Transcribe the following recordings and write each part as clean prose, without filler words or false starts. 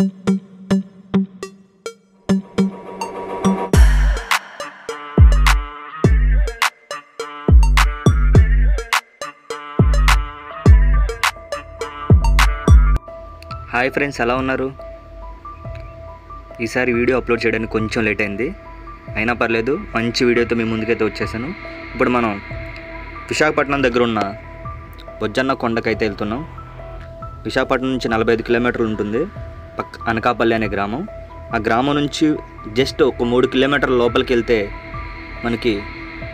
Hi friends, ఎలా ఉన్నారు? ఈసారి వీడియో అప్లోడ్ చేయడానికి కొంచెం లేట్ అయింది, అయినా పర్లేదు, మంచి వీడియోతో మీ ముందుకైతే వచ్చేసాను. ఇప్పుడు మనం విశాఖపట్నం దగ్గర ఉన్న బొజ్జన్న కొండకైతే వెళ్తున్నాం. విశాఖపట్నం నుంచి 45 కిలోమీటర్లు ఉంటుంది. అనకాపల్లి అనే గ్రామం. ఆ గ్రామం నుంచి జస్ట్ ఒక 3 కిలోమీటర్ల లోపలికి వెళ్తే మనకి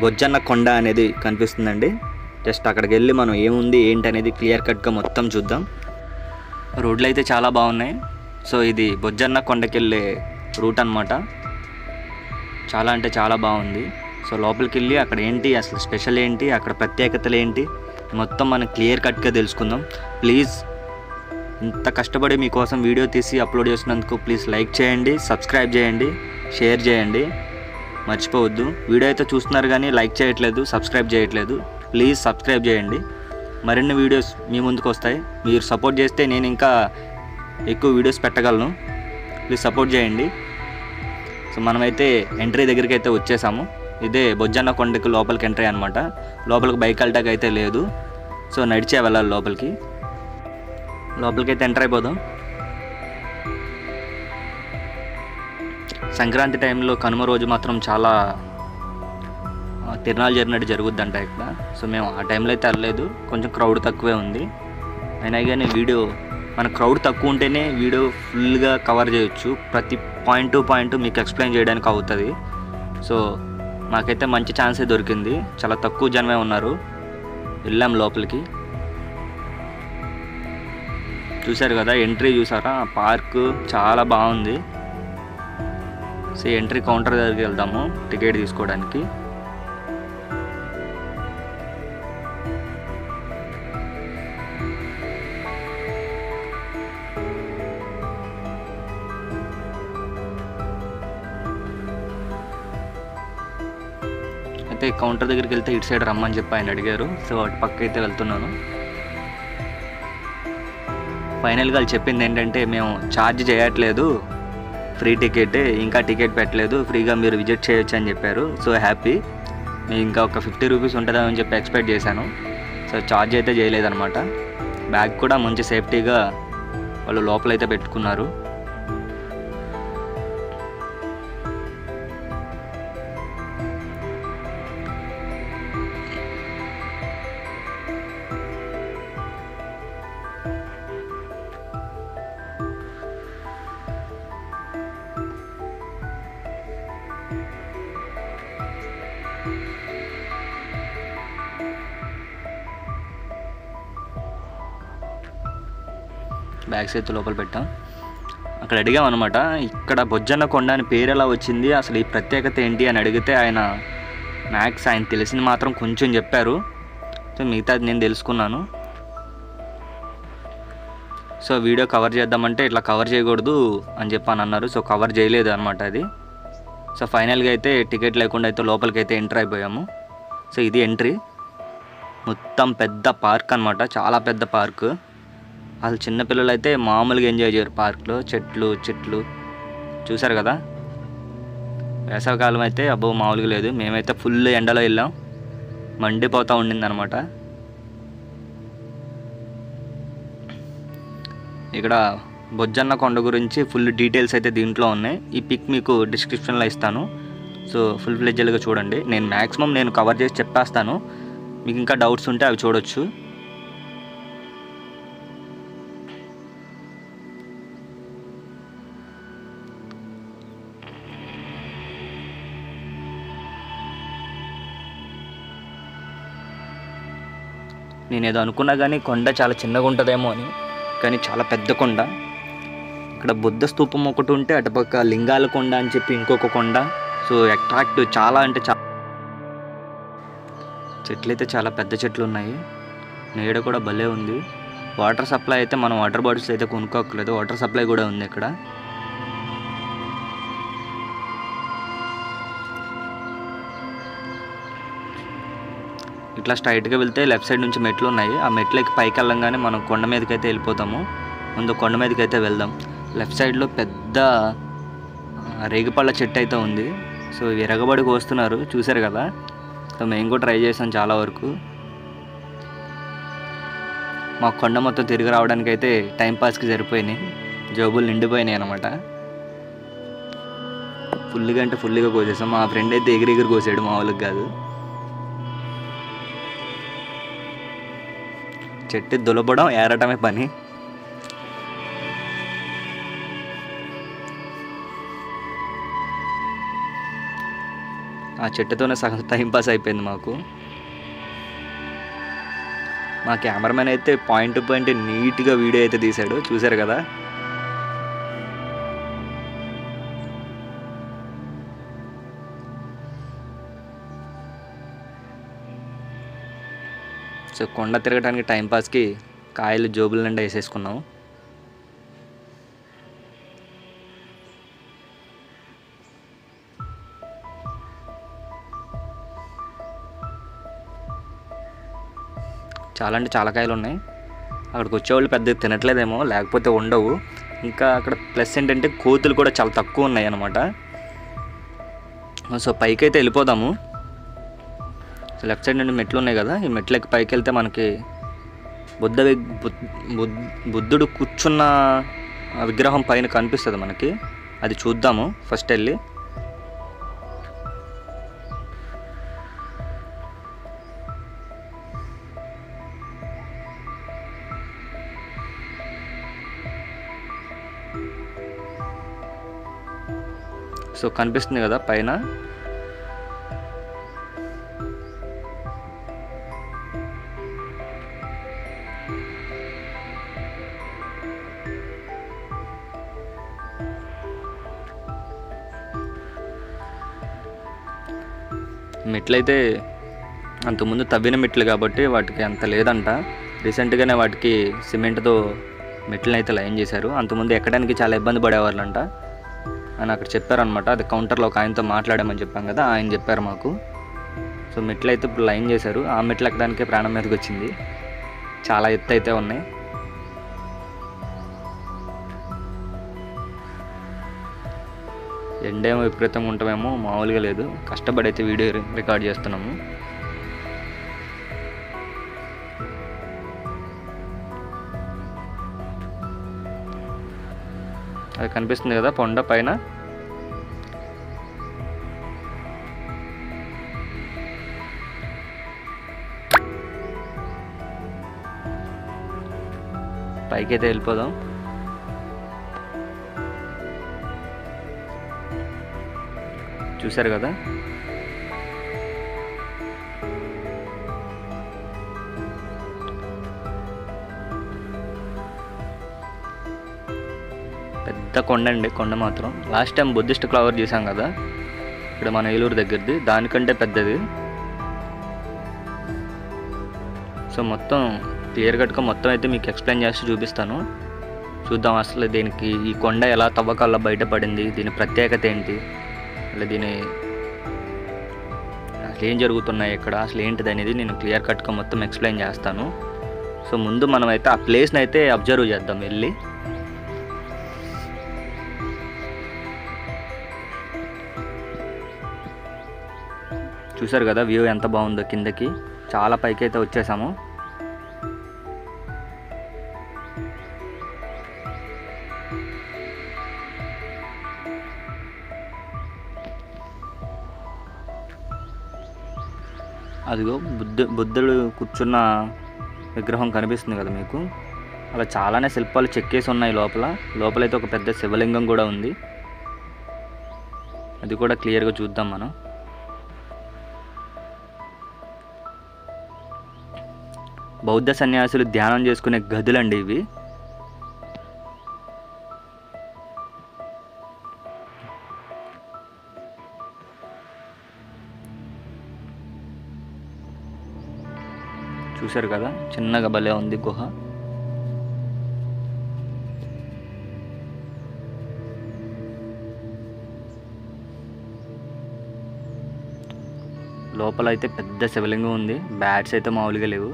బొజ్జన్న కొండ అనేది కనిపిస్తుందండి. జస్ట్ అక్కడికి వెళ్ళి మనం ఏముంది ఏంటి అనేది క్లియర్ కట్గా మొత్తం చూద్దాం. రోడ్లు అయితే చాలా బాగున్నాయి. సో ఇది బొజ్జన్న కొండకి వెళ్ళే రూట్ అనమాట. చాలా అంటే చాలా బాగుంది. సో లోపలికి వెళ్ళి అక్కడ ఏంటి, అసలు స్పెషల్ ఏంటి, అక్కడ ప్రత్యేకతలు ఏంటి మొత్తం మనం క్లియర్ కట్గా తెలుసుకుందాం. ప్లీజ్, ఇంత కష్టపడి మీకోసం వీడియో తీసి అప్లోడ్ చేసినందుకు ప్లీజ్ లైక్ చేయండి, సబ్స్క్రైబ్ చేయండి, షేర్ చేయండి, మర్చిపోవద్దు. వీడియో అయితే చూస్తున్నారు కానీ లైక్ చేయట్లేదు, సబ్స్క్రైబ్ చేయట్లేదు. ప్లీజ్ సబ్స్క్రైబ్ చేయండి. మరిన్ని వీడియోస్ మీ ముందుకు వస్తాయి. మీరు సపోర్ట్ చేస్తే నేను ఇంకా ఎక్కువ వీడియోస్ పెట్టగలను. ప్లీజ్ సపోర్ట్ చేయండి. సో మనమైతే ఎంట్రీ దగ్గరికి అయితే వచ్చేసాము. ఇదే బొజ్జన్న కొండకి లోపలికి ఎంట్రీ అనమాట. లోపలికి బైక్ వెళ్ళటానికి అయితే లేదు. సో నడిచే వెళ్ళాలి లోపలికి. లోపలికి అయితే ఎంటర్ అయిపోదాం. సంక్రాంతి టైంలో కనుమ రోజు మాత్రం చాలా తిరునాళ్ళు జరిగినట్టు జరుగుద్దంట ఇక్కడ. సో మేము ఆ టైంలో అయితే వెళ్ళలేదు, కొంచెం క్రౌడ్ తక్కువే ఉంది. అయినా కానీ వీడియో మన క్రౌడ్ తక్కువ ఉంటేనే వీడియో ఫుల్గా కవర్ చేయొచ్చు. ప్రతి పాయింట్ టు పాయింట్ మీకు ఎక్స్ప్లెయిన్ చేయడానికి అవుతుంది. సో మాకైతే మంచి ఛాన్సే దొరికింది. చాలా తక్కువ జనమే ఉన్నారు. వెళ్ళాం లోపలికి. చూశారు కదా ఎంట్రీ, చూసారా? పార్క్ చాలా బాగుంది. సో ఎంట్రీ కౌంటర్ దగ్గరికి వెళ్దాము టికెట్ తీసుకోవడానికి. అయితే కౌంటర్ దగ్గరికి వెళ్తే ఇటు సైడ్ రమ్మని చెప్పి ఆయన అడిగారు. సో అటు పక్క అయితే వెళ్తున్నాను. ఫైనల్గా వాళ్ళు చెప్పింది ఏంటంటే, మేము ఛార్జ్ చేయట్లేదు, ఫ్రీ టికెట్, ఇంకా టికెట్ పెట్టలేదు, ఫ్రీగా మీరు విజిట్ చేయొచ్చు అని చెప్పారు. So happy. నేను ఇంకా ఒక 50 రూపీస్ ఉంటుందని చెప్పి ఎక్స్పెక్ట్ చేశాను. సో ఛార్జ్ అయితే చేయలేదన్నమాట. బ్యాగ్ కూడా మంచి సేఫ్టీగా వాళ్ళు లోపలైతే పెట్టుకున్నారు. బ్యాగ్స్ అయితే లోపల పెట్టాం. అక్కడ అడిగాం అనమాట, ఇక్కడ బొజ్జన్న కొండ అని పేరు ఎలా వచ్చింది, అసలు ఈ ప్రత్యేకత ఏంటి అని అడిగితే ఆయన తెలిసింది మాత్రం కొంచెం చెప్పారు. సో మిగతాది నేను తెలుసుకున్నాను. సో వీడియో కవర్ చేద్దామంటే ఇట్లా కవర్ చేయకూడదు అని చెప్పని అన్నారు. సో కవర్ చేయలేదు అనమాట అది. సో ఫైనల్గా అయితే టికెట్ లేకుండా అయితే లోపలికి అయితే ఎంటర్ అయిపోయాము. సో ఇది ఎంట్రీ. మొత్తం పెద్ద పార్క్ అనమాట, చాలా పెద్ద పార్క్. అసలు చిన్నపిల్లలు అయితే మామూలుగా ఎంజాయ్ చేయరు పార్క్లో. చెట్లు చూసారు కదా. వేసవికాలం అయితే అబ్బో మామూలుగా లేదు. మేమైతే ఫుల్ ఎండలో వెళ్ళాం, మండిపోతూ ఉండింది అనమాట. ఇక్కడ బొజ్జన్న కొండ గురించి ఫుల్ డీటెయిల్స్ అయితే దీంట్లో ఉన్నాయి. ఈ పిక్ మీకు డిస్క్రిప్షన్లో ఇస్తాను. సో ఫుల్ ఫ్లెడ్జ్డ్గా చూడండి. నేను మ్యాక్సిమం కవర్ చేసి చెప్పేస్తాను. మీకు ఇంకా డౌట్స్ ఉంటే అవి చూడొచ్చు. నేను ఏదో అనుకున్నా కానీ కొండ చాలా చిన్నగా ఉంటుందేమో అని, కానీ చాలా పెద్ద కొండ. ఇక్కడ బుద్ధ స్తూపం ఒకటి ఉంటే అటుపక్క లింగాల కొండ అని చెప్పి ఇంకొక కొండ. సో అట్రాక్టివ్ చాలా అంటే చాలా. చెట్లు అయితే చాలా పెద్ద చెట్లు ఉన్నాయి. నీడ కూడా భలే ఉంది. వాటర్ సప్లై అయితే మనం వాటర్ బాటిల్స్ అయితే కొనుక్కోకలేదు, వాటర్ సప్లై కూడా ఉంది ఇక్కడ. ఇట్లా స్ట్రైట్గా వెళ్తే లెఫ్ట్ సైడ్ నుంచి మెట్లు ఉన్నాయి. ఆ మెట్లకి పైకి వెళ్ళంగానే మనం కొండ మీదకి అయితే వెళ్ళిపోతాము. ముందు కొండ మీదకి అయితే వెళ్దాం. లెఫ్ట్ సైడ్లో పెద్ద రేగిపళ్ళ చెట్టు అయితే ఉంది. సో ఎరగబడి కోస్తున్నారు, చూసారు కదా. సో మేము కూడా ట్రై చేసాం చాలా వరకు. మా కొండ మొత్తం తిరిగి రావడానికి అయితే టైంపాస్కి సరిపోయినాయి, జోబులు నిండిపోయినాయి అనమాట. ఫుల్గా అంటే ఫుల్గా కోసేసాం. మా ఫ్రెండ్ అయితే ఎగిరి కోసాడు, మామూలుగా కాదు. చెట్టు దులపడం ఏరటమే పని. ఆ చెట్టుతోనే సగం టైంపాస్ అయిపోయింది మాకు. మా కెమెరామెన్ అయితే పాయింట్ టు పాయింట్ నీట్గా వీడియో అయితే తీశాడు, చూశారు కదా. సో కొండ తిరగడానికి టైంపాస్కి కాయలు జోబుల నిండా వేసేసుకున్నాం. చాలా అంటే చాలా కాయలు ఉన్నాయి. అక్కడికి వచ్చేవాళ్ళు పెద్దగా తినట్లేదేమో, లేకపోతే ఉండవు. ఇంకా అక్కడ ప్లస్ ఏంటంటే కోతులు కూడా చాలా తక్కువ ఉన్నాయి అన్నమాట. సో పైకి అయితే వెళ్ళిపోదాము. సో లెఫ్ట్ సైడ్ నుండి మెట్లు ఉన్నాయి కదా, ఈ మెట్లకి పైకి వెళ్తే మనకి బుద్ధుడు కూర్చున్న విగ్రహం పైన కనిపిస్తుంది మనకి. అది చూద్దాము ఫస్ట్ వెళ్ళి. సో కనిపిస్తుంది కదా పైన. మెట్లయితే అంతకుముందు తవ్విన మెట్లు కాబట్టి వాటికి అంత లేదంట. రీసెంట్గానే వాటికి సిమెంట్తో మెట్లను అయితే లైన్ చేశారు. అంతకుముందు ఎక్కడానికి చాలా ఇబ్బంది పడేవాళ్ళంట అని అక్కడ చెప్పారనమాట. అది కౌంటర్లో ఒక ఆయనతో మాట్లాడామని చెప్పాం కదా, ఆయన చెప్పారు మాకు. సో మెట్లు అయితే ఇప్పుడు లైన్ చేశారు. ఆ మెట్లు ఎక్కడానికే ప్రాణం మీదకి వచ్చింది. చాలా ఎత్తు అయితే ఉన్నాయి. ఎండేమో విపరీతంగా ఉంటామేమో, మామూలుగా లేదు. కష్టపడి అయితే వీడియో రికార్డ్ చేస్తున్నాము. అది కనిపిస్తుంది కదా కొండ పైన. పైకి అయితే వెళ్ళిపోదాం. చూశారు కదా, పెద్ద కొండ అండి. కొండ మాత్రం లాస్ట్ టైం బుద్ధిస్ట్ ఫ్లవర్ చూసాం కదా ఇక్కడ మన ఏలూరు దగ్గరది, దానికంటే పెద్దది. సో మొత్తం క్లియర్ కట్గా మొత్తం అయితే మీకు ఎక్స్ప్లెయిన్ చేస్తూ చూపిస్తాను. చూద్దాం అసలు దీనికి ఈ కొండ ఎలా తవ్వకాల్లో బయటపడింది, దీని ప్రత్యేకత ఏంటి, అసలు దీని అసలు ఏం జరుగుతున్నాయి ఇక్కడ, అసలు ఏంటిది అనేది నేను క్లియర్ కట్గా మొత్తం ఎక్స్ప్లెయిన్ చేస్తాను. సో ముందు మనం అయితే ఆ ప్లేస్ని అయితే అబ్జర్వ్ చేద్దాం వెళ్ళి. చూసారు కదా వ్యూ ఎంత బాగుందో, కిందకి చాలా పైకి అయితే వచ్చేసాము. అదిగో బుద్ధుడు కూర్చున్న విగ్రహం కనిపిస్తుంది కదా మీకు. అలా చాలానే శిల్పాలు చెక్కేసి ఉన్నాయి లోపలైతే ఒక పెద్ద శివలింగం కూడా ఉంది. అది కూడా క్లియర్గా చూద్దాం మనం. బౌద్ధ సన్యాసులు ధ్యానం చేసుకునే గదులండి ఇవి. చూశారు కదా, చిన్నగా భలే ఉంది గుహ. లోపల అయితే పెద్ద శివలింగం ఉంది. బ్యాట్స్ అయితే మామూలుగా లేవు.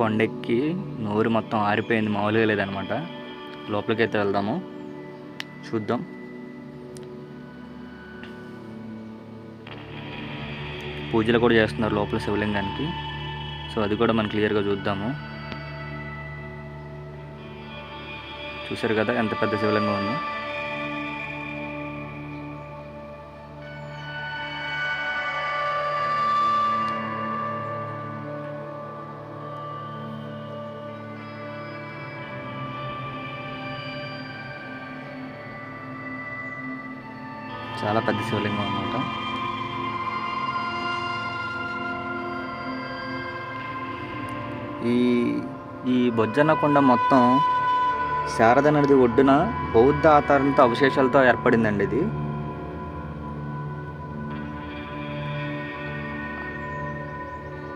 కొండెక్కి నోరు మొత్తం ఆరిపోయింది, మామూలుగా లేదనమాట. లోపలికి అయితే వెళ్దాము, చూద్దాం. పూజలు కూడా చేస్తున్నారు లోపల శివలింగానికి. సో అది కూడా మనం క్లియర్గా చూద్దాము. చూసారు కదా ఎంత పెద్ద శివలింగం ఉందో. చాలా పెద్ద శివలింగం అన్నమాట. ఈ బొజ్జన్న కొండ మొత్తం శారద నది ఒడ్డున బౌద్ధ ఆధారంతో అవశేషాలతో ఏర్పడిందండి. ఇది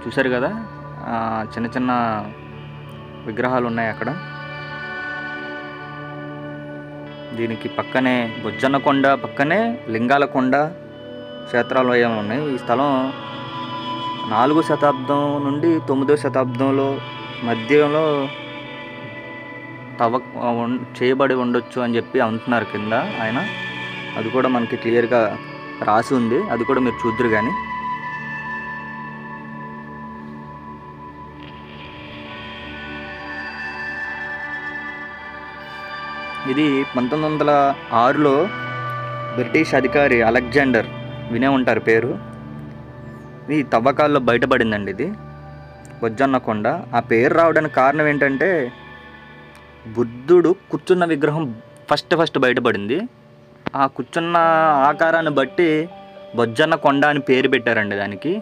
చూసారు కదా, చిన్న చిన్న విగ్రహాలు ఉన్నాయి అక్కడ. దీనికి పక్కనే బొజ్జన్న కొండ పక్కనే లింగాల కొండ క్షేత్రాలు ఏమో ఉన్నాయి. ఈ స్థలం 4వ శతాబ్దం నుండి 9వ శతాబ్దంలో మధ్యలో చేయబడి ఉండొచ్చు అని చెప్పి అంటున్నారు కింద ఆయన. అది కూడా మనకి క్లియర్గా రాసి ఉంది, అది కూడా మీరు చూద్దరు. కానీ ఇది 1906లో బ్రిటిష్ అధికారి అలెగ్జాండర్, వినే ఉంటారు పేరు, ఇది తవ్వకాల్లో బయటపడిందండి. ఇది బొజ్జన్న కొండ. ఆ పేరు రావడానికి కారణం ఏంటంటే బుద్ధుడు కూర్చున్న విగ్రహం ఫస్ట్ బయటపడింది. ఆ కూర్చున్న ఆకారాన్ని బట్టి బొజ్జన్న కొండ అని పేరు పెట్టారండి దానికి.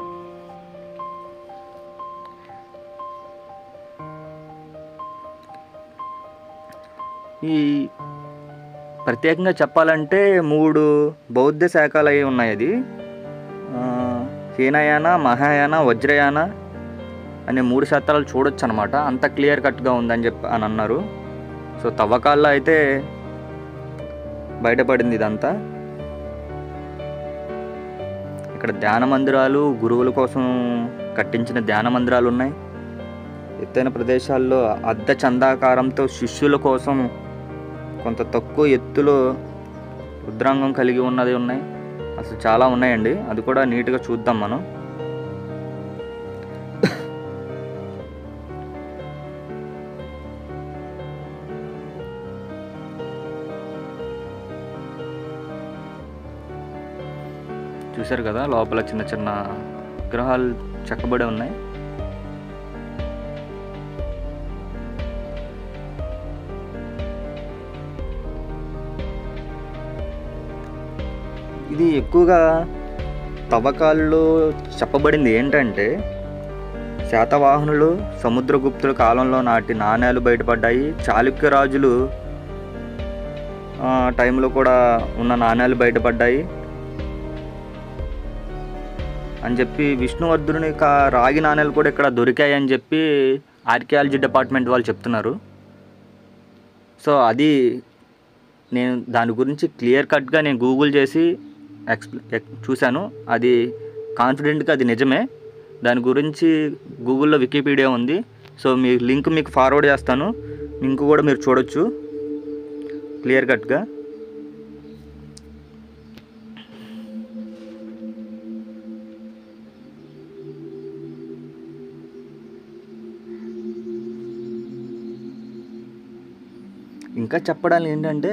ఈ ప్రత్యేకంగా చెప్పాలంటే 3 బౌద్ధ శాఖలు అయి ఉన్నాయి. అది హీనయాన, మహాయాన, వజ్రయాన అనే 3 శాస్త్రాలు చూడొచ్చు అనమాట. అంత క్లియర్ కట్గా ఉందని చెప్పి అని అన్నారు. సో తవ్వకాల్లో అయితే బయటపడింది ఇదంతా. ఇక్కడ ధ్యాన మందిరాలు, గురువుల కోసం కట్టించిన ధ్యాన మందిరాలు ఉన్నాయి. ఎత్తైన ప్రదేశాల్లో అర్ధ చందాకారంతో శిష్యుల కోసం కొంత తక్కువ ఎత్తులో రుద్రాంగం కలిగి ఉన్నది ఉన్నాయి. అసలు చాలా ఉన్నాయండి, అది కూడా నీట్గా చూద్దాం మనం. చూశారు కదా లోపల చిన్న చిన్న విగ్రహాలు చెక్కబడి ఉన్నాయి. ఇది ఎక్కువగా తవ్వకాల్లో చెప్పబడింది ఏంటంటే శాతవాహనులు, సముద్రగుప్తుల కాలంలో నాటి నాణేలు బయటపడ్డాయి. చాళుక్య రాజులు టైంలో కూడా ఉన్న నాణేలు బయటపడ్డాయి అని చెప్పి, విష్ణువర్ధుని రాగి నాణేలు కూడా ఇక్కడ దొరికాయి అని చెప్పి ఆర్కియాలజీ డిపార్ట్మెంట్ వాళ్ళు చెప్తున్నారు. సో అది నేను దాని గురించి క్లియర్ కట్గా నేను గూగుల్ చేసి చూశాను. అది కాన్ఫిడెంట్గా అది నిజమే. దాని గురించి గూగుల్లో వికీపీడియా ఉంది. సో మీ లింక్ మీకు ఫార్వర్డ్ చేస్తాను, లింక్ కూడా మీరు చూడొచ్చు క్లియర్ కట్గా. ఇంకా చెప్పడానికి ఏంటంటే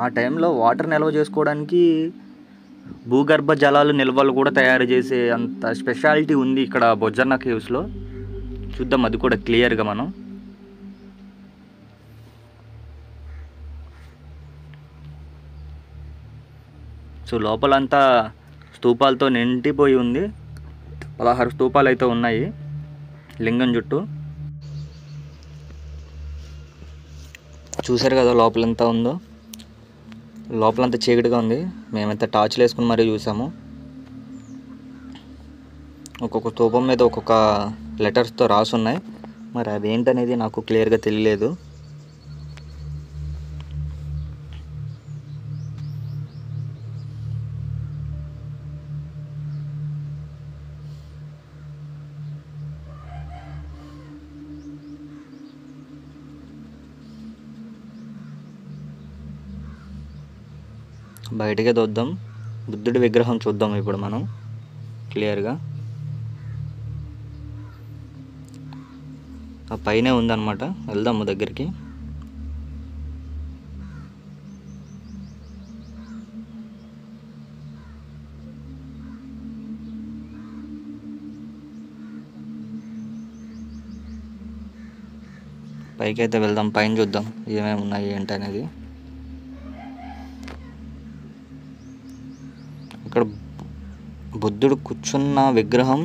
ఆ టైంలో వాటర్ నిల్వ చేసుకోవడానికి భూగర్భ జలాలు నిల్వలు కూడా తయారు చేసే అంత స్పెషాలిటీ ఉంది ఇక్కడ బొజ్జన్న కేవ్స్లో. చూద్దాం అది కూడా క్లియర్గా మనం. సో లోపలంతా స్తూపాలతో నిండిపోయి ఉంది. 16 స్తూపాలు అయితే ఉన్నాయి లింగం చుట్టూ. చూసారు కదా లోపలంతా ఉందో. లోపలంతా చీకటిగా ఉంది. మేమైతే టార్చ్లు వేసుకుని మరీ చూసాము. ఒక్కొక్క స్తూపం మీద ఒక్కొక్క లెటర్స్తో రాసి ఉన్నాయి. మరి అవి ఏంటనేది నాకు క్లియర్గా తెలియలేదు. బయటకే తోద్దాం. బుద్ధుడి విగ్రహం చూద్దాం ఇప్పుడు మనం క్లియర్గా. ఆ పైనే ఉందన్నమాట, వెళ్దాము దగ్గరికి. పైకి అయితే వెళ్దాం, పైన చూద్దాం ఏమేమి ఉన్నాయి ఏంటి అనేది. ఇక్కడ బుద్ధుడు కూర్చున్న విగ్రహం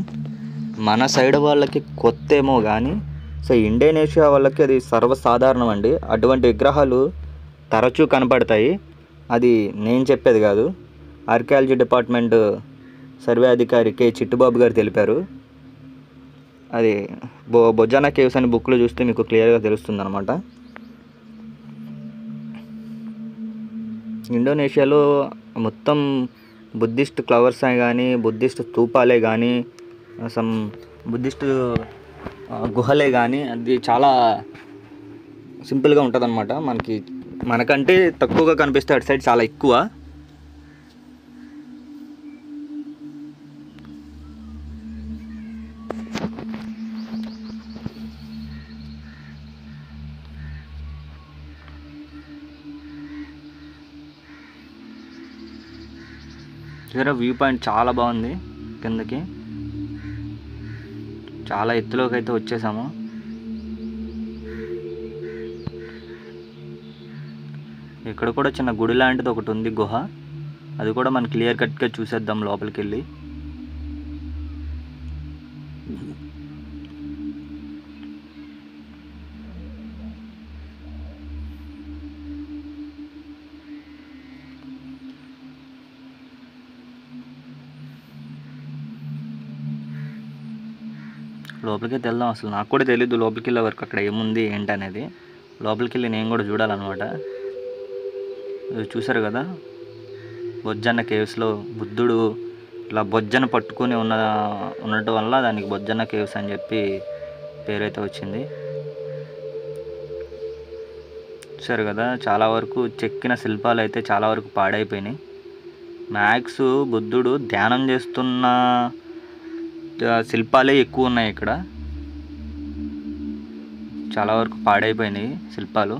మన సైడ్ వాళ్ళకి కొత్త ఏమో కానీ, సో ఇండోనేషియా వాళ్ళకి అది సర్వసాధారణం అండి. అటువంటి విగ్రహాలు తరచూ కనపడతాయి. అది నేను చెప్పేది కాదు, ఆర్కియాలజీ డిపార్ట్మెంట్ సర్వే అధికారి కె చిట్టుబాబు గారు తెలిపారు. అది బొజ్జన్న కేవ్స్ అని బుక్లో చూస్తే మీకు క్లియర్గా తెలుస్తుంది అనమాట. ఇండోనేషియాలో మొత్తం బుద్ధిస్ట్ ఫ్లవర్స్ కానీ, బుద్ధిస్ట్ స్తూపాలే కానీ, సమ్ బుద్ధిస్ట్ గుహలే కానీ, అది చాలా సింపుల్గా ఉంటుంది అనమాట. మనకంటే తక్కువగా కనిపిస్తే అటు సైడ్ చాలా ఎక్కువ. వ్యూ పాయింట్ చాలా బాగుంది. కిందకి చాలా ఎత్తులోకి అయితే వచ్చేసాము. ఇక్కడ కూడా చిన్న గుడి లాంటిది ఒకటి ఉంది, గుహ. అది కూడా మనం క్లియర్ కట్గా చూసేద్దాం లోపలికి వెళ్ళి. లోపలికి వెళ్దాం. అసలు నాకు కూడా తెలీదు లోపలికి వెళ్ళే వరకు అక్కడ ఏముంది ఏంటి అనేది. లోపలికి వెళ్ళి నేను కూడా చూడాలన్నమాట. చూసారు కదా, బొజ్జన్న కేవ్స్లో బుద్ధుడు ఇలా బొజ్జన పట్టుకొని ఉండటం వల్ల దానికి బొజ్జన్న కేవ్స్ అని చెప్పి పేరైతే వచ్చింది. చూసారు కదా, చాలా వరకు చెక్కిన శిల్పాలు అయితే చాలా వరకు పాడైపోయినాయి. మ్యాక్స్ బుద్ధుడు ధ్యానం చేస్తున్న శిల్పాలే ఎక్కువ ఉన్నాయి ఇక్కడ. చాలా వరకు పాడైపోయినాయి శిల్పాలు.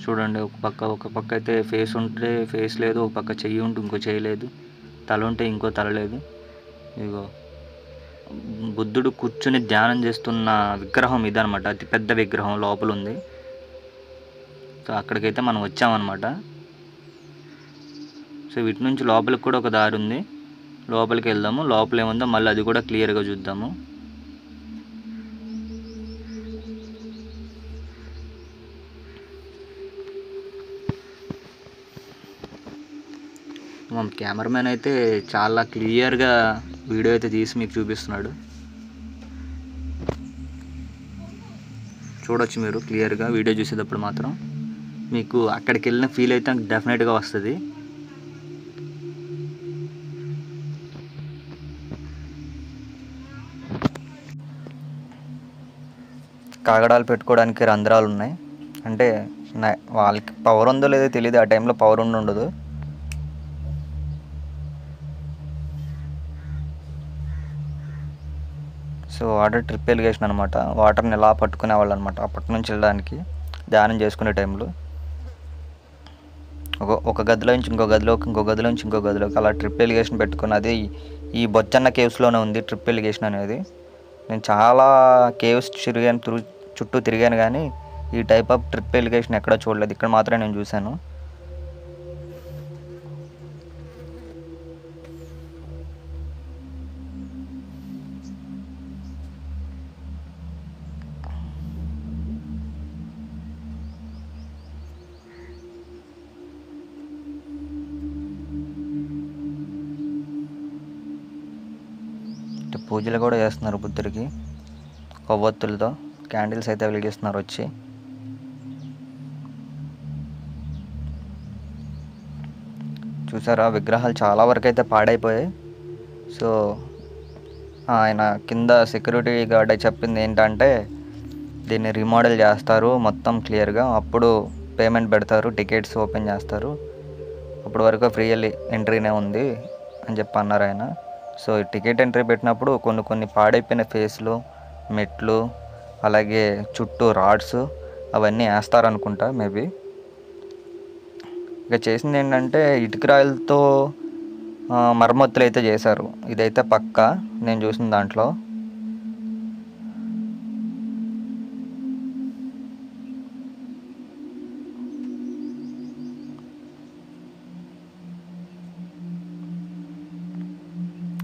చూడండి, ఒక పక్క అయితే ఫేస్ ఉంటే ఫేస్ లేదు, ఒక పక్క చెయ్యి ఉంటే ఇంకో చెయ్యి లేదు, తల ఉంటే ఇంకో తల లేదు. ఇదిగో బుద్ధుడు కూర్చుని ధ్యానం చేస్తున్న విగ్రహం ఇదనమాట. అతి పెద్ద విగ్రహం లోపల ఉంది. సో అక్కడికైతే మనం వచ్చామన్నమాట. సో వీటి నుంచి లోపలికి కూడా ఒక దారి ఉంది, లోపలికి వెళ్దాము. లోపల ఏముందో మళ్ళీ అది కూడా క్లియర్గా చూద్దాము. మా కెమెరామెన్ అయితే చాలా క్లియర్గా వీడియో అయితే తీసి మీకు చూపిస్తున్నాడు. చూడొచ్చు మీరు క్లియర్గా వీడియో చూసేటప్పుడు మాత్రం మీకు అక్కడికి వెళ్ళిన ఫీల్ అయితే డెఫినెట్గా వస్తుంది. కాగడాలు పెట్టుకోవడానికి రంధ్రాలు ఉన్నాయి. అంటే వాళ్ళకి పవర్ ఉందో లేదో తెలియదు, ఆ టైంలో పవర్ ఉండదు. సో వాటర్ ట్రిప్ ఇరిగేషన్ అనమాట. వాటర్ని ఎలా పట్టుకునేవాళ్ళు అనమాట అప్పటి నుంచి వెళ్ళడానికి ధ్యానం చేసుకునే టైంలో. ఒక గదిలో నుంచి ఇంకో గదిలోకి, ఇంకో గదిలో నుంచి ఇంకో గదిలోకి అలా ట్రిప్ ఇరిగేషన్ పెట్టుకున్నది ఈ బొజ్జన్న కేవ్స్లోనే ఉంది ట్రిప్ ఇరిగేషన్ అనేది. నేను చాలా కేవ్స్ చుట్టూ తిరిగాను కానీ ఈ టైప్ ఆఫ్ ట్రిప్ ఇరిగేషన్ ఎక్కడా చూడలేదు. ఇక్కడ మాత్రమే నేను చూశాను. పూజలు కూడా చేస్తున్నారు బుద్ధుడికి. కొవ్వొత్తులతో క్యాండిల్స్ అయితే వెలిగిస్తున్నారు వచ్చి. చూసారా, విగ్రహాలు చాలా వరకు అయితే పాడైపోయాయి. సో ఆయన కింద సెక్యూరిటీ గార్డ్ చెప్పింది ఏంటంటే, దీన్ని రీమోడల్ చేస్తారు మొత్తం క్లియర్గా, అప్పుడు పేమెంట్ పెడతారు, టికెట్స్ ఓపెన్ చేస్తారు, అప్పటి వరకు ఫ్రీ ఎంట్రీనే ఉంది అని చెప్పి అన్నారు ఆయన. సో టికెట్ ఎంట్రీ పెట్టినప్పుడు కొన్ని పాడైపోయిన ఫేస్లు, మెట్లు, అలాగే చుట్టూ రాడ్స్ అవన్నీ వేస్తారనుకుంటా మేబీ. ఇక చేసింది ఏంటంటే ఇటుక రాయలతో మరమ్మతులు అయితే చేశారు, ఇదైతే పక్కా నేను చూసిన దాంట్లో.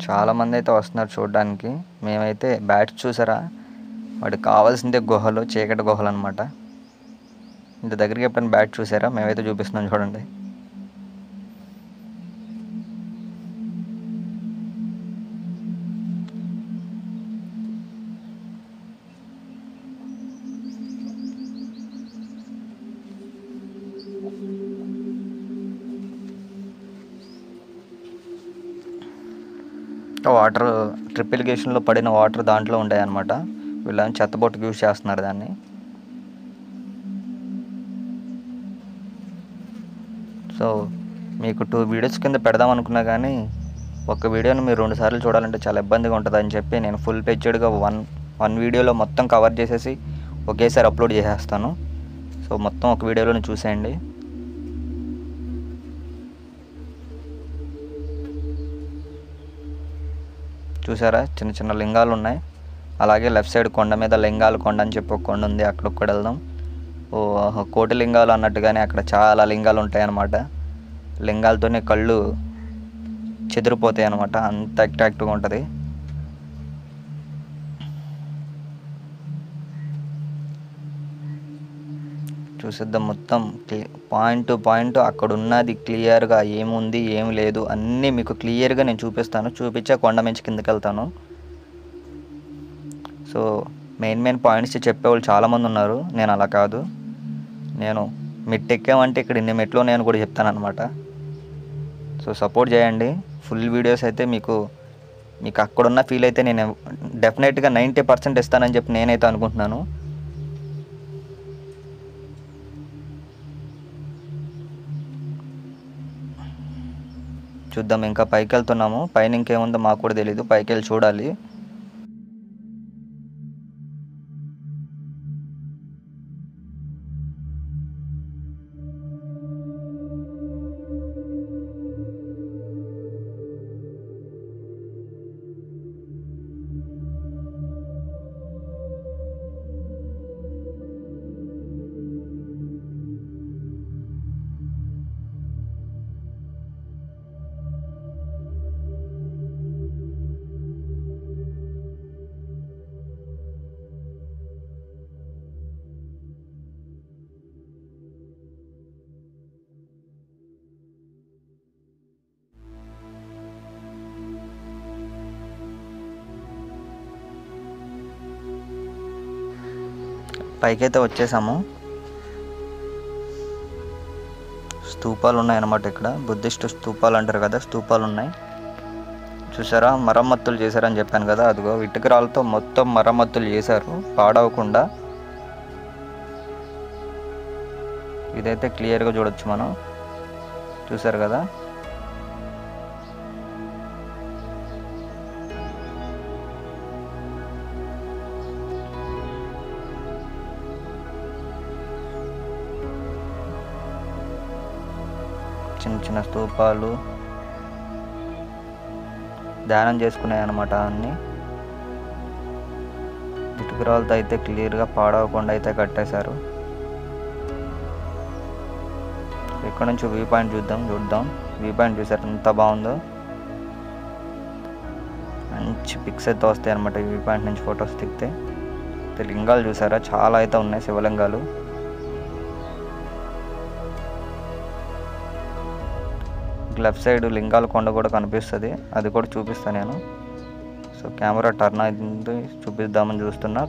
చాలామంది అయితే వస్తున్నారు చూడడానికి. మేమైతే బ్యాట్స్ చూసారా, వాడికి కావాల్సిందే గుహలు, చీకటి గుహలు అనమాట. ఇంత దగ్గరికి ఎప్పుడైనా బ్యాట్ చూసారా? మేమైతే చూపిస్తున్నాం చూడండి. వాటర్ డ్రిప్ ఇరిగేషన్లో పడిన వాటర్ దాంట్లో ఉంటాయన్నమాట. వీళ్ళని చెత్తబొట్టుకు యూజ్ చేస్తున్నారు దాన్ని. సో మీకు 2 వీడియోస్ కింద పెడదాం అనుకున్నా కానీ ఒక వీడియోని మీరు 2 సార్లు చూడాలంటే చాలా ఇబ్బందిగా ఉంటుంది అని చెప్పి నేను ఫుల్ పేజ్డ్గా వన్ వీడియోలో మొత్తం కవర్ చేసేసి ఒకేసారి అప్లోడ్ చేసేస్తాను. సో మొత్తం ఒక వీడియోలోనే చూసేయండి. చూసారా, చిన్న చిన్న లింగాలు ఉన్నాయి. అలాగే లెఫ్ట్ సైడ్ కొండ మీద లింగాల కొండ అని చెప్పి ఒక కొండ ఉంది, అక్కడికి కూడా వెళ్దాం. కోటి లింగాలు అన్నట్టుగానే అక్కడ చాలా లింగాలు ఉంటాయి అన్నమాట. లింగాలతోనే కళ్ళు చెదిరిపోతాయి అన్నమాట, అంత అట్రాక్టివ్గా ఉంటుంది. చూసిద్దాం మొత్తం పాయింట్ టు పాయింట్ అక్కడ ఉన్నది క్లియర్గా ఏముంది ఏం లేదు అన్నీ మీకు క్లియర్గా నేను చూపిస్తాను. చూపించే కొండ మించి కిందకి వెళ్తాను. సో మెయిన్ పాయింట్స్ చెప్పేవాళ్ళు చాలామంది ఉన్నారు, నేను అలా కాదు. నేను మెట్టు ఎక్కామంటే ఇక్కడ ఇన్ని మెట్లు నేను కూడా చెప్తాను అనమాట. సో సపోర్ట్ చేయండి. ఫుల్ వీడియోస్ అయితే మీకు అక్కడున్న ఫీల్ అయితే నేను డెఫినెట్గా 90% ఇస్తానని చెప్పి నేనైతే అనుకుంటున్నాను. చూద్దాం, ఇంకా పైకి వెళ్తున్నాము. పైన ఇంకేముందో మాకు కూడా తెలీదు, పైకి వెళ్ళి చూడాలి. పైకైతే వచ్చేసాము. స్తూపాలు ఉన్నాయన్నమాట ఇక్కడ, బుద్ధిస్ట్ స్తూపాలు అంటారు కదా, స్తూపాలు ఉన్నాయి. చూసారా, మరమ్మతులు చేశారని చెప్పాను కదా, అదిగో ఇటుక రాళ్ళతో మొత్తం మరమ్మతులు చేశారు పాడవకుండా. ఇదైతే క్లియర్గా చూడొచ్చు మనం. చూసారు కదా, చిన్న చిన్న స్తూపాలు ధ్యానం చేసుకున్నాయి అన్నమాట. అన్నీ ఇటుకరాలతో అయితే క్లియర్గా పాడవకుండా అయితే కట్టేశారు. ఇక్కడ నుంచి వ్యూ పాయింట్ చూద్దాం. వ్యూ పాయింట్ చూసారు ఎంత బాగుందో, మంచి పిక్స్ అయితే వస్తాయి అన్నమాట వ్యూ పాయింట్ నుంచి ఫొటోస్ దిగితే. లింగాలు చూసారా, చాలా అయితే ఉన్నాయి శివలింగాలు. లెఫ్ట్ సైడ్ లింగాల కొండ కూడా కనిపిస్తుంది, అది కూడా చూపిస్తాను నేను. సో కెమెరా టర్న్ అయింది, చూపిద్దామని చూస్తున్నా.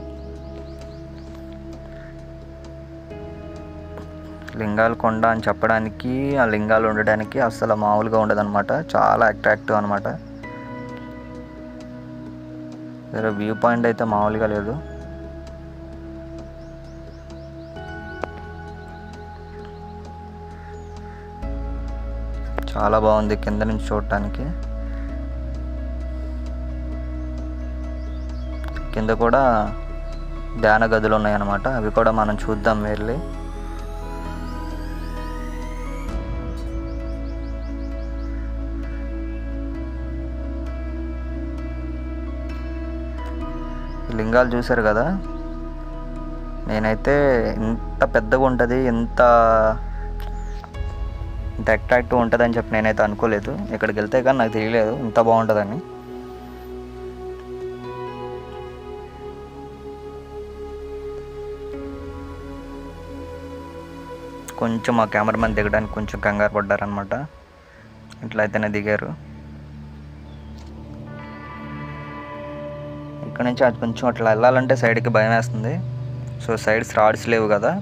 లింగాల కొండ అని చెప్పడానికి, ఆ లింగాలు ఉండడానికి అస్సలు మామూలుగా ఉండదన్నమాట. చాలా అట్రాక్టివ్ అనమాట. సరే, వ్యూ పాయింట్ అయితే మామూలుగా లేదు. చాలా బాగుంది కింద నుంచి చూడటానికి. కింద కూడా ధ్యాన గదులు ఉన్నాయన్నమాట. అవి కూడా మనం చూద్దాం వెళ్ళి. లింగాలు చూశారు కదా, నేనైతే ఇంత పెద్దగా ఉంటుంది, ఇంత అట్రాక్టివ్ ఉంటుందని చెప్పి నేనైతే అనుకోలేదు. ఇక్కడికి వెళ్తే కానీ నాకు తెలియలేదు ఇంత బాగుంటుందని. కొంచెం మా కెమెరామెన్ దిగడానికి కొంచెం కంగారు పడ్డారనమాట. ఇట్లా అయితేనే దిగారు. ఇక్కడ నుంచి అది కొంచెం అట్లా వెళ్ళాలంటే సైడ్కి భయం వేస్తుంది. సో సైడ్స్ రాడ్స్ లేవు కదా,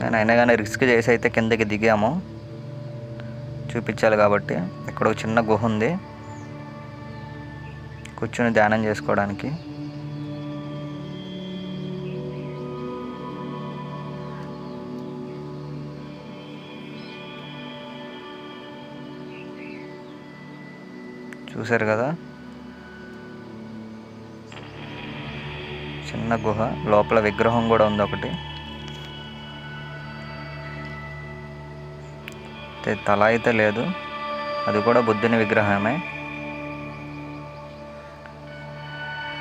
నేను అయినా కానీ రిస్క్ చేసి అయితే కిందకి దిగాము. చూపించాలి కాబట్టి. ఇక్కడ ఒక చిన్న గుహ ఉంది కూర్చొని ధ్యానం చేసుకోవడానికి. చూశారు కదా, చిన్న గుహ, లోపల విగ్రహం కూడా ఉంది ఒకటి. తల అయితే లేదు, అది కూడా బుద్ధుని విగ్రహమే.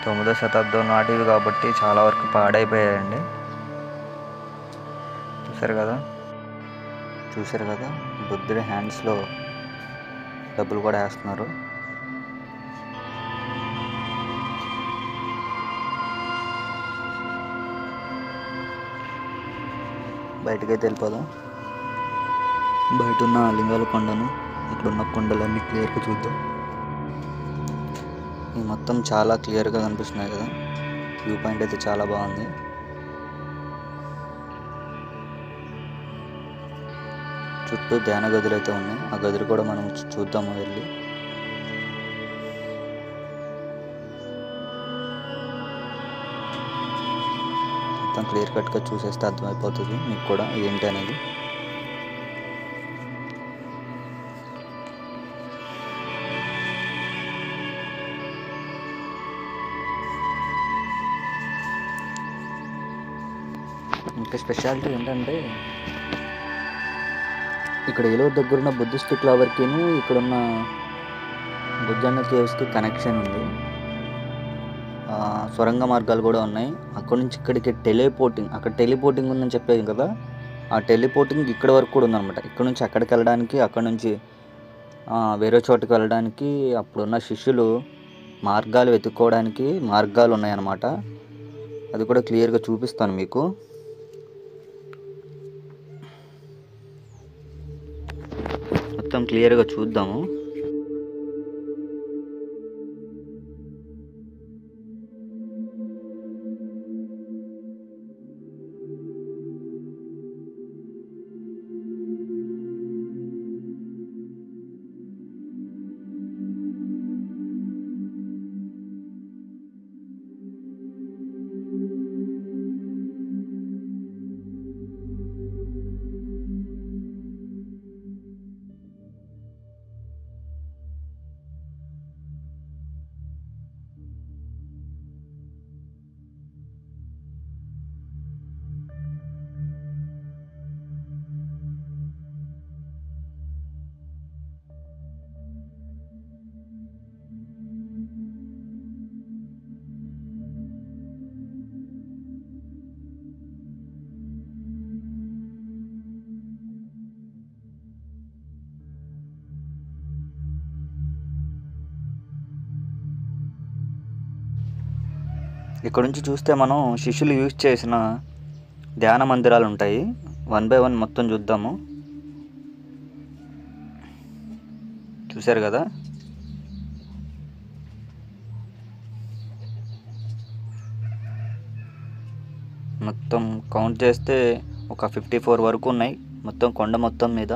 9వ శతాబ్దం నాటివి కాబట్టి చాలా వరకు పాడైపోయాయండి. చూసారు కదా బుద్ధుడి హ్యాండ్స్లో డబ్బులు కూడా వేస్తున్నారు. బయటకైతే వెళ్ళిపోదాం. బయట ఉన్న లింగాల కొండను, ఇక్కడ ఉన్న కొండలన్నీ క్లియర్గా చూద్దాం. ఈ మొత్తం చాలా క్లియర్గా కనిపిస్తున్నాయి కదా. వ్యూ పాయింట్ అయితే చాలా బాగుంది. చుట్టూ ధ్యాన గదులు అయితే ఉన్నాయి. ఆ గదులు కూడా మనం చూద్దాము వెళ్ళి. మొత్తం క్లియర్ కట్గా చూసేస్తే అర్థమైపోతుంది మీకు కూడా ఏంటి అనేది. ఇంకా స్పెషాలిటీ ఏంటంటే, ఇక్కడ ఏలూరు దగ్గరున్న బుద్ధిస్ట్ క్లవర్కిను ఇక్కడున్న బుద్ధన్న కేవ్స్కి కనెక్షన్ ఉంది. సొరంగ మార్గాలు కూడా ఉన్నాయి. అక్కడ నుంచి ఇక్కడికి టెలిపోర్టింగ్, అక్కడ టెలిపోర్టింగ్ ఉందని చెప్పేది కదా, ఆ టెలిపోర్టింగ్ ఇక్కడ వరకు కూడా ఉందన్నమాట. ఇక్కడ నుంచి అక్కడికి వెళ్ళడానికి, అక్కడ నుంచి వేరే చోటుకి వెళ్ళడానికి అప్పుడున్న శిష్యులు మార్గాలు వెతుక్కోవడానికి మార్గాలు ఉన్నాయన్నమాట. అది కూడా క్లియర్గా చూపిస్తాను మీకు. మొత్తం క్లియర్గా చూద్దాము. ఇక్కడ నుంచి చూస్తే మనం శిష్యులు యూజ్ చేసిన ధ్యాన మందిరాలు ఉంటాయి. 1 by 1 మొత్తం చూద్దాము. చూశారు కదా, మొత్తం కౌంట్ చేస్తే ఒక 54 వరకు ఉన్నాయి మొత్తం కొండ మొత్తం మీద.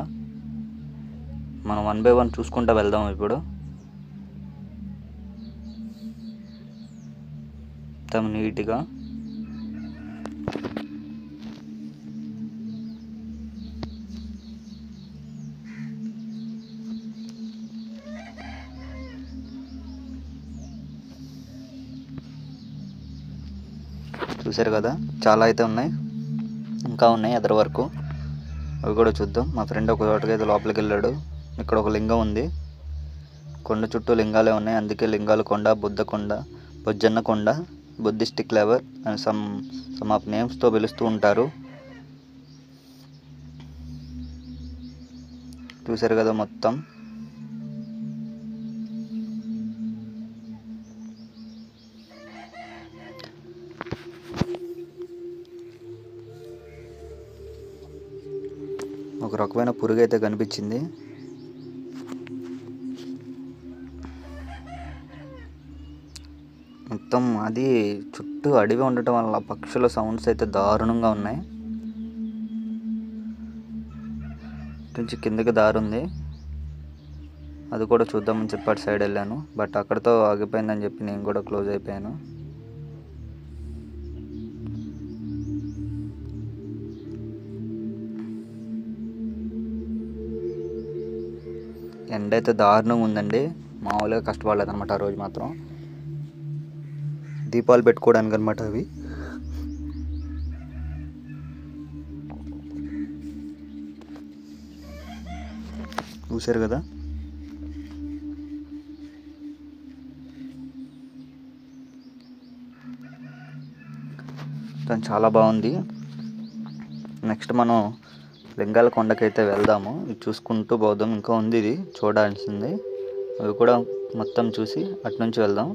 మనం 1 బై 1 చూసుకుంటూ వెళ్దాం. ఇప్పుడు మొత్తం నీట్గా చూసారు కదా, చాలా అయితే ఉన్నాయి, ఇంకా ఉన్నాయి ఎదర వరకు. అవి కూడా చూద్దాం. మా ఫ్రెండ్ ఒక చోటకి అయితే లోపలికి వెళ్ళాడు. ఇక్కడ ఒక లింగం ఉంది. కొండ చుట్టూ లింగాలే ఉన్నాయి, అందుకే లింగాల కొండ, బుద్ధ కొండ, బొజ్జన్న కొండ, బుద్ధిస్టిక్ లెవర్ అండ్ సమ్ ఆఫ్ నేమ్స్తో పిలుస్తూ ఉంటారు. చూసారు కదా మొత్తం. ఒక రకమైన పురుగు అయితే కనిపించింది. మొత్తం అది చుట్టూ అడవి ఉండటం వల్ల పక్షుల సౌండ్స్ అయితే దారుణంగా ఉన్నాయి. నుంచి కిందకి దారి ఉంది, అది కూడా చూద్దామని చెప్పి అటు సైడ్ వెళ్ళాను. బట్ అక్కడితో ఆగిపోయిందని చెప్పి నేను కూడా క్లోజ్ అయిపోయాను. ఎండ అయితే దారుణంగా ఉందండి, మామూలుగా కష్టపడలేదు అనమాట ఆ రోజు మాత్రం. దీపాలు పెట్టుకోవడానికి అనమాట అవి. చూసారు కదా, చాలా బాగుంది. నెక్స్ట్ మనం లింగాల కొండకైతే వెళ్దాము. ఇది చూసుకుంటూ పోదాం, ఇంకా ఉంది ఇది చూడాల్సింది. అవి కూడా మొత్తం చూసి అటు నుంచి వెళ్దాం.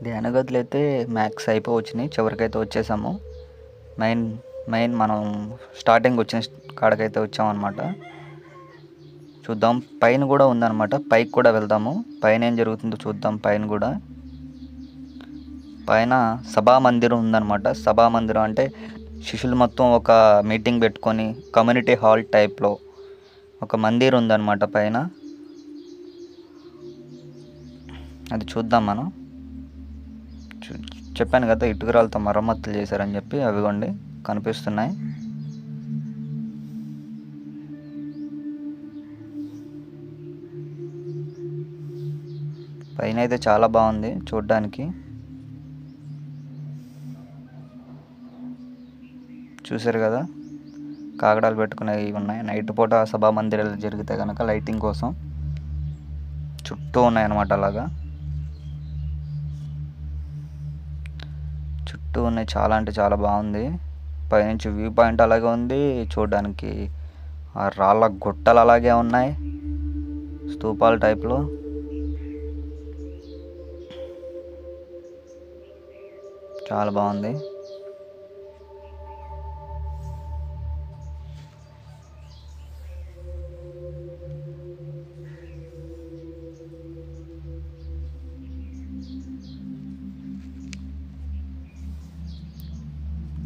ధ్యాన గదులు అయితే మ్యాక్స్ అయిపోవచ్చినాయి, చివరికైతే వచ్చేసాము. మెయిన్ మనం స్టార్టింగ్ వచ్చిన కాడకైతే వచ్చామన్నమాట. చూద్దాం, పైన కూడా ఉందన్నమాట, పైకి కూడా వెళ్దాము. పైన ఏం జరుగుతుందో చూద్దాం. పైన కూడా పైన సభామందిరం ఉందన్నమాట. సభామందిరం అంటే శిష్యులు మొత్తం ఒక మీటింగ్ పెట్టుకొని కమ్యూనిటీ హాల్ టైప్లో ఒక మందిరం ఉందన్నమాట పైన. అది చూద్దాం మనం. చెప్పాను కదా ఇటుకరాలతో మరమ్మతులు చేశారని చెప్పి, అవిగోండి కనిపిస్తున్నాయి. పైన అయితే చాలా బాగుంది చూడ్డానికి. చూసారు కదా, కాగడాలు పెట్టుకునేవి ఉన్నాయి. నైట్ పూట సభా మందిరాలు జరిగితే కనుక లైటింగ్ కోసం చుట్టూ ఉన్నాయన్నమాట. అలాగా చుట్టూ ఉన్నాయి, చాలా అంటే చాలా బాగుంది. పైనుంచి వ్యూ పాయింట్ అలాగే ఉంది చూడడానికి. ఆ రాళ్ళ గుట్టలు అలాగే ఉన్నాయి, స్తూపాల టైప్లో. చాలా బాగుంది.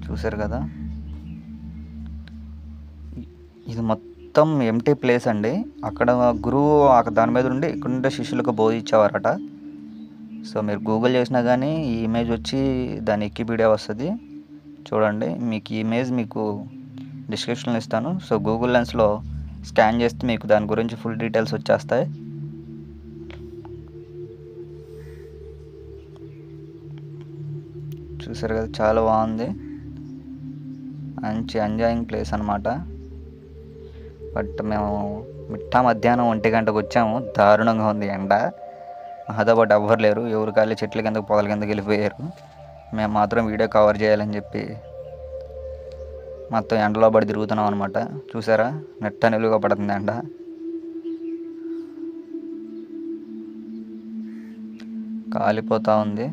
చూసారు కదా, ఇది మొత్తం ఎంటీ ప్లేస్ అండి. అక్కడ గురువు దాని మీద ఉండి ఇక్కడ ఉండే శిష్యులకు బోధించేవారట. సో మీరు గూగుల్ చేసినా కానీ ఈ ఇమేజ్ వచ్చి దాని వికీపీడియా వస్తుంది చూడండి. మీకు ఈ ఇమేజ్ మీకు డిస్క్రిప్షన్లో ఇస్తాను. సో గూగుల్ లెన్స్లో స్కాన్ చేస్తే మీకు దాని గురించి ఫుల్ డీటెయిల్స్ వచ్చేస్తాయి. చూసారు కదా, చాలా బాగుంది. మంచి ఎంజాయింగ్ ప్లేస్ అనమాట. బట్ మేము మధ్యాహ్నం 1 గంటకు వచ్చాము. దారుణంగా ఉంది ఎండ. మాతో పాటు ఎవ్వరు లేరు, ఎవరు కాళ్ళు చెట్ల కిందకు పొదల కిందకి వెళ్ళిపోయారు. మేము మాత్రం వీడియో కవర్ చేయాలని చెప్పి మొత్తం ఎండలో పడి తిరుగుతున్నాం అనమాట. చూసారా, నెట్ట నిలువుగా పడుతుంది ఎండ. కాలిపోతూ ఉంది.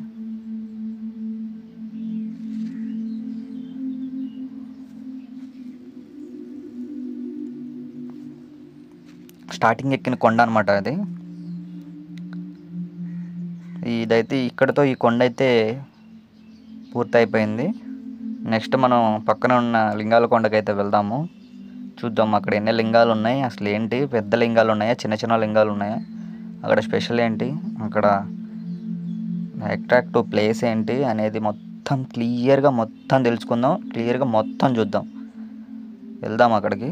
స్టార్టింగ్ ఎక్కిన కొండ అనమాట అది. ఇదైతే ఇక్కడతో ఈ కొండ అయితే పూర్తయిపోయింది. నెక్స్ట్ మనం పక్కన ఉన్న లింగాల కొండకైతే వెళ్దాము. చూద్దాం అక్కడ ఎన్ని లింగాలు ఉన్నాయి, అసలు ఏంటి, పెద్ద లింగాలు ఉన్నాయా, చిన్న చిన్న లింగాలు ఉన్నాయా, అక్కడ స్పెషల్ ఏంటి, అక్కడ అట్రాక్టివ్ ప్లేస్ ఏంటి అనేది మొత్తం క్లియర్గా మొత్తం తెలుసుకుందాం. క్లియర్గా మొత్తం చూద్దాం. వెళ్దాం అక్కడికి.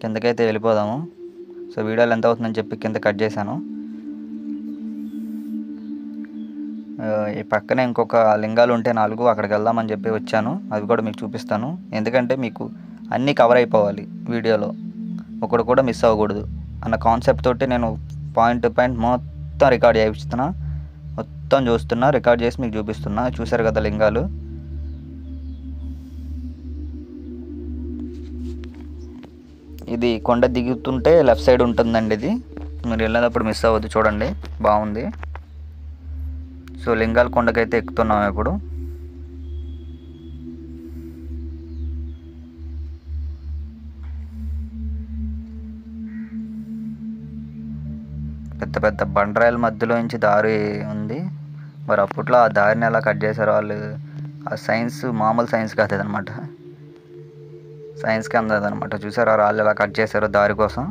కిందకైతే వెళ్ళిపోదాము. సో వీడియోలు ఎంత అవుతుందని చెప్పి కింద కట్ చేశాను. ఈ పక్కనే ఇంకొక లింగాలు ఉంటే 4 అక్కడికి వెళ్దామని చెప్పి వచ్చాను. అవి కూడా మీకు చూపిస్తాను. ఎందుకంటే మీకు అన్నీ కవర్ అయిపోవాలి వీడియోలో, ఒకటి కూడా మిస్ అవ్వకూడదు అన్న కాన్సెప్ట్ తోటి నేను పాయింట్ టు పాయింట్ మొత్తం రికార్డ్ చేయిస్తున్నా. మొత్తం చూస్తున్నా, రికార్డ్ చేసి మీకు చూపిస్తున్నా. చూసారు కదా లింగాలు. ఇది కొండ దిగుతుంటే లెఫ్ట్ సైడ్ ఉంటుందండి. ఇది మీరు వెళ్ళినప్పుడు మిస్ అవ్వద్దు, చూడండి బాగుంది. సో లింగాల కొండకైతే ఎక్కుతున్నాం ఇప్పుడు. పెద్ద పెద్ద బండరాయల మధ్యలో నుంచి దారి ఉంది. మరి అప్పట్లో ఆ దారిని ఎలా కట్ చేశారు వాళ్ళు, ఆ సైన్స్ మామూలు సైన్స్ కాదు అనమాట, సైన్స్కి అందదనమాట. చూసారా రాళ్ళు ఎలా కట్ చేశారో దారి కోసం.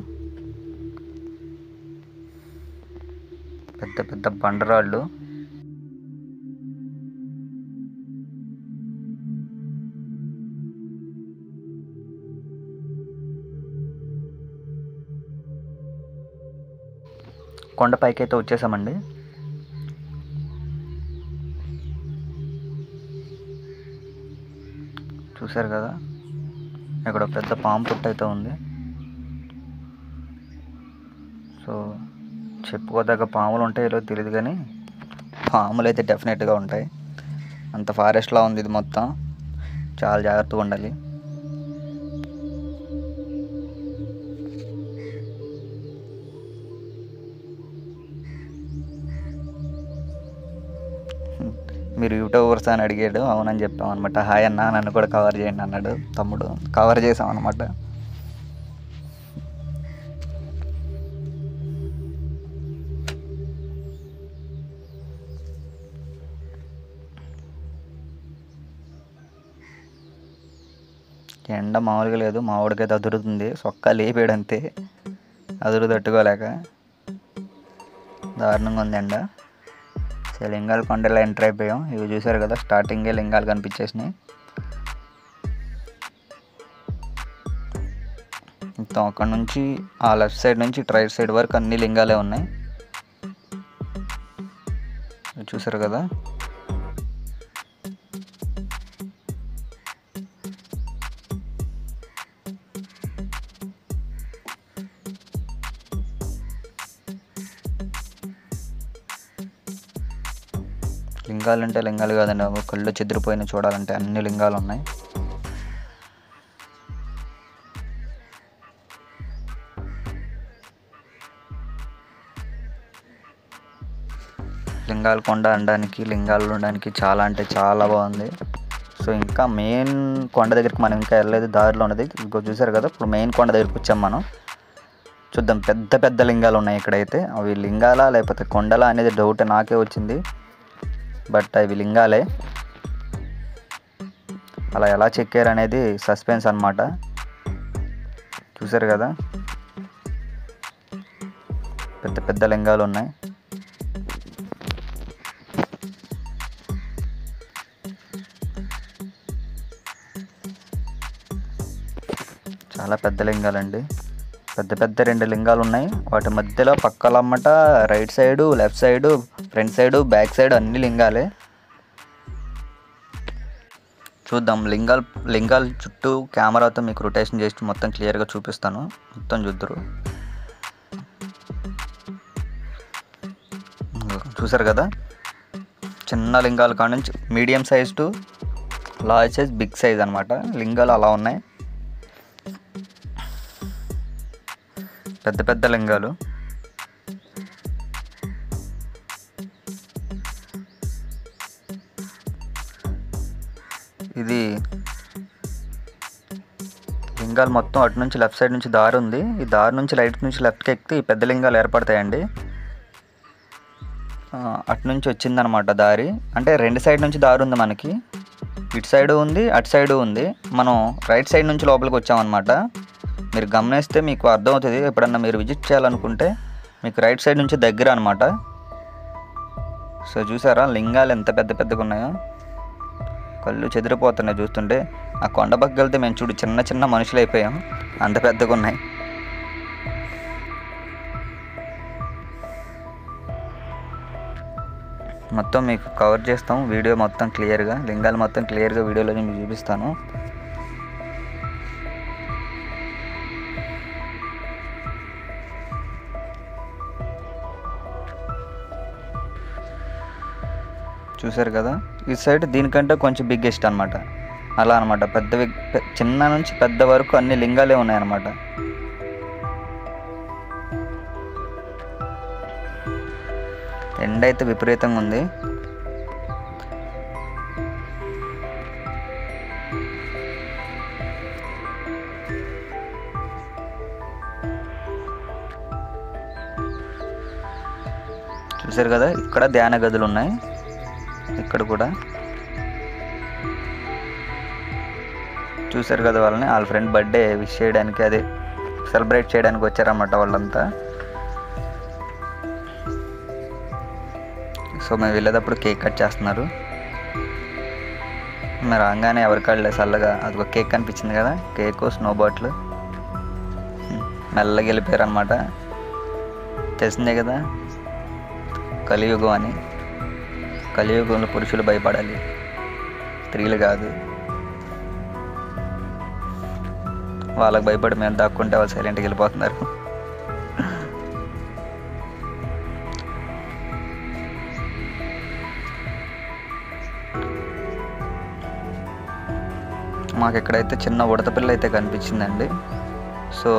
పెద్ద పెద్ద బండరాళ్ళు. కొండపైకి అయితే వచ్చేసామండి. చూసారు కదా, ఇక్కడ పెద్ద పాము పుట్ట అయితే ఉంది. సో చెప్పుకోదగ్గ పాములు ఉంటాయో తెలియదు, కానీ పాములు అయితే డెఫినెట్గా ఉంటాయి. అంత ఫారెస్ట్లా ఉంది ఇది మొత్తం. చాలా జాగ్రత్తగా ఉండాలి. మీరు యూట్యూబర్స్ అని అడిగాడు, అవునని చెప్పాం అనమాట. హాయ్ అన్న, నన్ను కూడా కవర్ చేయండి అన్నాడు తమ్ముడు. కవర్ చేసాం అనమాట. ఎండ మామూలుగా లేదు, మా వాడికైతే అదురుతుంది. సొక్క లేపాడు అంతే, అదురు తట్టుకోలేక. దారుణంగా ఉంది ఎండ. సో లింగాల కొండలో ఎంటర్ అయిపోయాం. ఇవి చూసారు కదా, స్టార్టింగే లింగాలు కనిపించేసినాయి. మొత్తం అక్కడ నుంచి ఆ లెఫ్ట్ సైడ్ నుంచి రైట్ సైడ్ వరకు అన్ని లింగాలే ఉన్నాయి. చూసారు కదా. లింగాలు అంటే లింగాలు కాదండి, కళ్ళు చెదిరిపోయిన చూడాలంటే అన్ని లింగాలు ఉన్నాయి. లింగాల కొండ అనడానికి, లింగాలు ఉండడానికి చాలా అంటే చాలా బాగుంది. సో ఇంకా మెయిన్ కొండ దగ్గరికి మనం ఇంకా వెళ్ళలేదు, దారిలో ఉన్నది. ఇంకో చూసారు కదా, ఇప్పుడు మెయిన్ కొండ దగ్గరికి వచ్చాం మనం. చూద్దాం, పెద్ద పెద్ద లింగాలు ఉన్నాయి ఇక్కడైతే. అవి లింగాలా లేకపోతే కొండలా అనేది డౌట్ నాకే వచ్చింది. బట్ అవి లింగాలే. అలా ఎలా చెక్కారు అనేది సస్పెన్స్ అన్నమాట. చూసారు కదా, పెద్ద పెద్ద లింగాలు ఉన్నాయి. చాలా పెద్ద లింగాలండి. పెద్ద పెద్ద 2 లింగాలు ఉన్నాయి. వాటి మధ్యలో పక్కలమ్మట right side left side front side back side అన్ని లింగాలే. చూద్దాం. లింగాల చుట్టూ కెమెరాతో మీకు రొటేషన్ చేసి మొత్తం క్లియర్గా చూపిస్తాను. మొత్తం చూద్దరు. చూసారు కదా, చిన్న లింగాల కాడ నుంచి medium size to large size, big size అనమాట. లింగాలు అలా ఉన్నాయి, పెద్ద పెద్ద లింగాలు. ఇది లింగాలు మొత్తం అటు నుంచి లెఫ్ట్ సైడ్ నుంచి దారి ఉంది. ఈ దారి నుంచి రైట్ నుంచి లెఫ్ట్కి ఎక్కితే ఈ పెద్ద లింగాలు ఏర్పడతాయండి. అటు నుంచి వచ్చిందనమాట దారి. అంటే రెండు సైడ్ నుంచి దారి ఉంది మనకి. ఇటు సైడు ఉంది, అటు సైడు ఉంది. మనం రైట్ సైడ్ నుంచి లోపలికి వచ్చామన్నమాట. మీరు గమనిస్తే మీకు అర్థమవుతుంది. ఎప్పుడన్నా మీరు విజిట్ చేయాలనుకుంటే మీకు రైట్ సైడ్ నుంచి దగ్గర అనమాట. సో చూసారా లింగాలు ఎంత పెద్ద పెద్దగా ఉన్నాయో, కళ్ళు చెదిరిపోతున్నాయి చూస్తుంటే. ఆ కొండ పక్కకి వెళ్తే మేము చూడు చిన్న చిన్న మనుషులు అయిపోయాం, అంత పెద్దగా ఉన్నాయి. మొత్తం మీకు కవర్ చేస్తాం వీడియో మొత్తం క్లియర్గా. లింగాలు మొత్తం క్లియర్గా వీడియోలో మీకు చూపిస్తాను. చూసారు కదా, ఈ సైడ్ దీనికంటే కొంచెం బిగ్గెస్ట్ అనమాట. అలా అనమాట, చిన్న నుంచి పెద్ద వరకు అన్ని లింగాలే ఉన్నాయన్నమాట. ఎండ అయితే విపరీతంగా ఉంది. చూసారు కదా, ఇక్కడ ధ్యాన గదులు ఉన్నాయి. ఇక్కడ కూడా చూసారు కదా, వాళ్ళ ఫ్రెండ్ బర్త్డే విష్ చేయడానికి, అదే సెలబ్రేట్ చేయడానికి వచ్చారన్నమాట వాళ్ళంతా. సో మేము వెళ్ళేటప్పుడు కేక్ కట్ చేస్తున్నారు. మేము రాగానే ఎవరికాళ్ళే చల్లగా అదొక కేక్ కనిపించింది కదా, కేకు స్నో బాటిల్ మెల్లగా వెళ్ళిపోయారు అనమాట. తెలిసిందే కదా కలియుగం అని. కలియుగంలో పురుషులు భయపడాలి, స్త్రీలు కాదు. వాళ్ళకి భయపడి మేము దాక్కుంటే వాళ్ళు సైలెంట్గా వెళ్ళిపోతున్నారు. మాకు ఎక్కడైతే చిన్న ఉడతపిల్ల అయితే కనిపించిందండి. సో